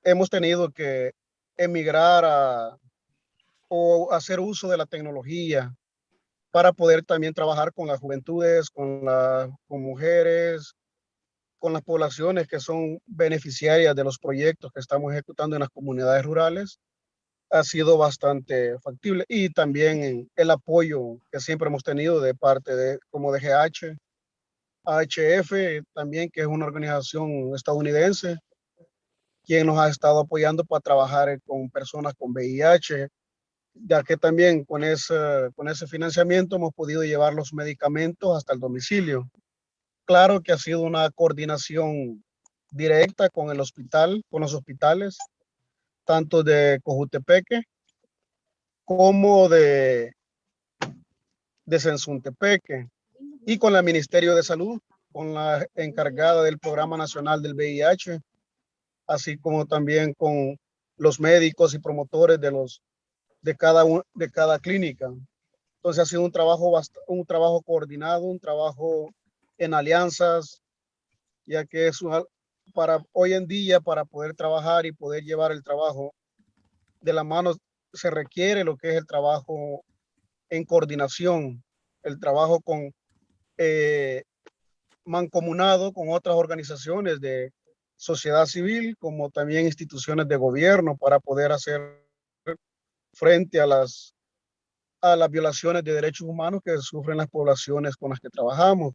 Hemos tenido que emigrar o hacer uso de la tecnología para poder también trabajar con las juventudes, con mujeres, con las poblaciones que son beneficiarias de los proyectos que estamos ejecutando en las comunidades rurales. Ha sido bastante factible y también el apoyo que siempre hemos tenido de parte de como DGH, AHF también, que es una organización estadounidense, quien nos ha estado apoyando para trabajar con personas con VIH, ya que también con ese financiamiento hemos podido llevar los medicamentos hasta el domicilio. Claro que ha sido una coordinación directa con el hospital, con los hospitales, tanto de Cojutepeque como de Sensuntepeque, y con el Ministerio de Salud, con la encargada del Programa Nacional del VIH, así como también con los médicos y promotores de cada clínica. Entonces ha sido un trabajo coordinado, un trabajo en alianzas, ya que para hoy en día, para poder trabajar y poder llevar el trabajo de la mano, se requiere lo que es el trabajo en coordinación, el trabajo mancomunado con otras organizaciones de sociedad civil, como también instituciones de gobierno, para poder hacer frente a las violaciones de derechos humanos que sufren las poblaciones con las que trabajamos,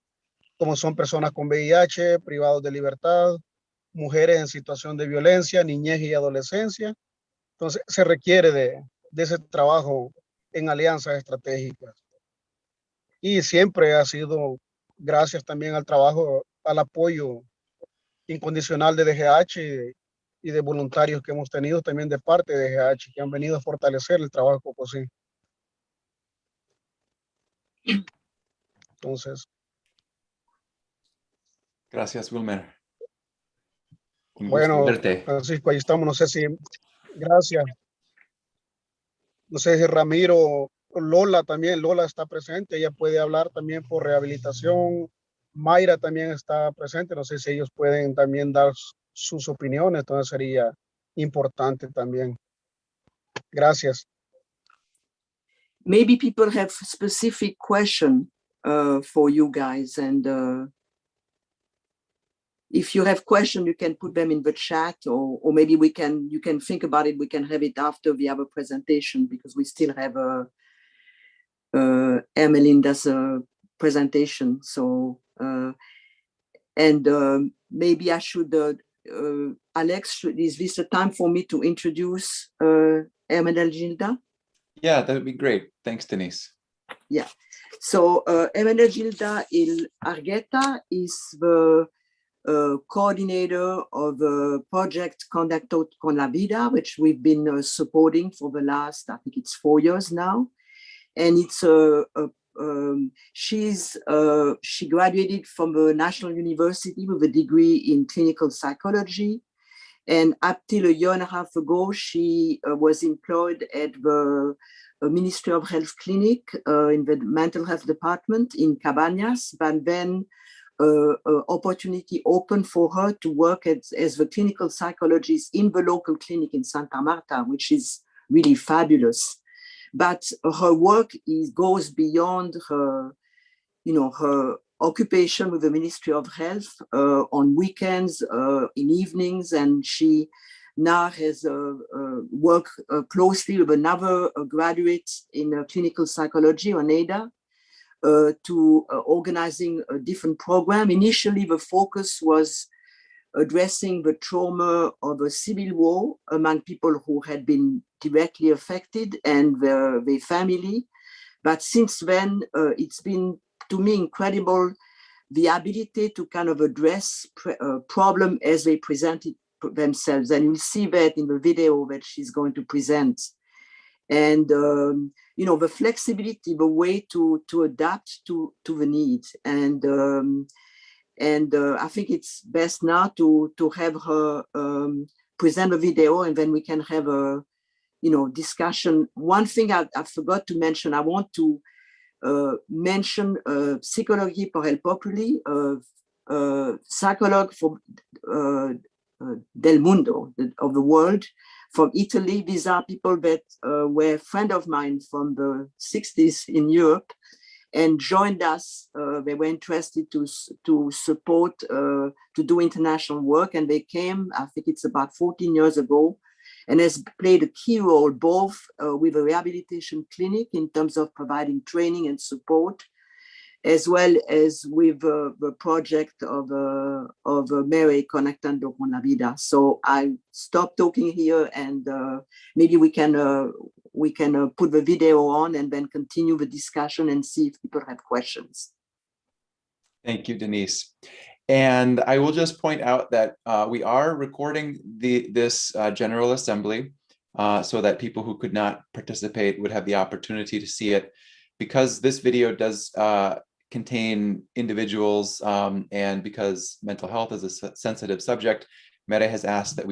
como son personas con VIH, privados de libertad, mujeres en situación de violencia, niñez y adolescencia. Entonces, se requiere de ese trabajo en alianzas estratégicas. Y siempre ha sido gracias también al trabajo, al apoyo incondicional de DGH y de voluntarios que hemos tenido también de parte de DGH, que han venido a fortalecer el trabajo de Cocosí. Entonces. Gracias, Wilmer. Un gusto Bueno, verte. Francisco, ahí estamos. No sé si, gracias. No sé si Ramiro, Lola también, Lola está presente, ella puede hablar también por rehabilitación. Mayra también está presente, no sé si ellos pueden también dar sus opiniones, entonces sería importante también. Gracias. Maybe people have specific question for you guys, and if you have questions, you can put them in the chat, or maybe you can think about it. We can have it after the other presentation, because we still have Ermelinda's presentation. So, maybe I should, Alex, is this a time for me to introduce Ermenegilda? Yeah, that would be great. Thanks, Denise. Yeah. So Ermenegilda Argueta is the coordinator of a project Conecto con la Vida, which we've been supporting for the last, I think it's 4 years now. And it's she graduated from the National University with a degree in clinical psychology. And up till a year and a half ago, she was employed at the Ministry of Health Clinic in the mental health department in Cabañas, but then opportunity opened for her to work as the clinical psychologist in the local clinic in Santa Marta, which is really fabulous. But her work goes beyond her, her occupation with the Ministry of Health on weekends, in evenings, and she now has worked closely with another graduate in clinical psychology, Oneida, to organizing a different program. Initially, the focus was addressing the trauma of a civil war among people who had been directly affected and their family. But since then, it's been, to me, incredible, the ability to kind of address problem as they present it themselves. And you'll see that in the video that she's going to present. And, you know, the flexibility, the way to adapt to the needs. And I think it's best now to have her present the video, and then we can have a, you know, discussion. One thing I forgot to mention, I want to mention Psychologie pour el Populi, psychologue for del mundo, of the world, from Italy. These are people that were friends of mine from the 60s in Europe and joined us. They were interested to support, to do international work, and they came, I think it's about 14 years ago, and has played a key role both with a rehabilitation clinic in terms of providing training and support, as well as with the project of Mere Conectando con la Vida. So I stop talking here, and maybe we can put the video on and then continue the discussion and see if people have questions. Thank you, Denise. And I will just point out that we are recording this General Assembly so that people who could not participate would have the opportunity to see it, because this video does contain individuals and because mental health is a sensitive subject. Mere has asked that we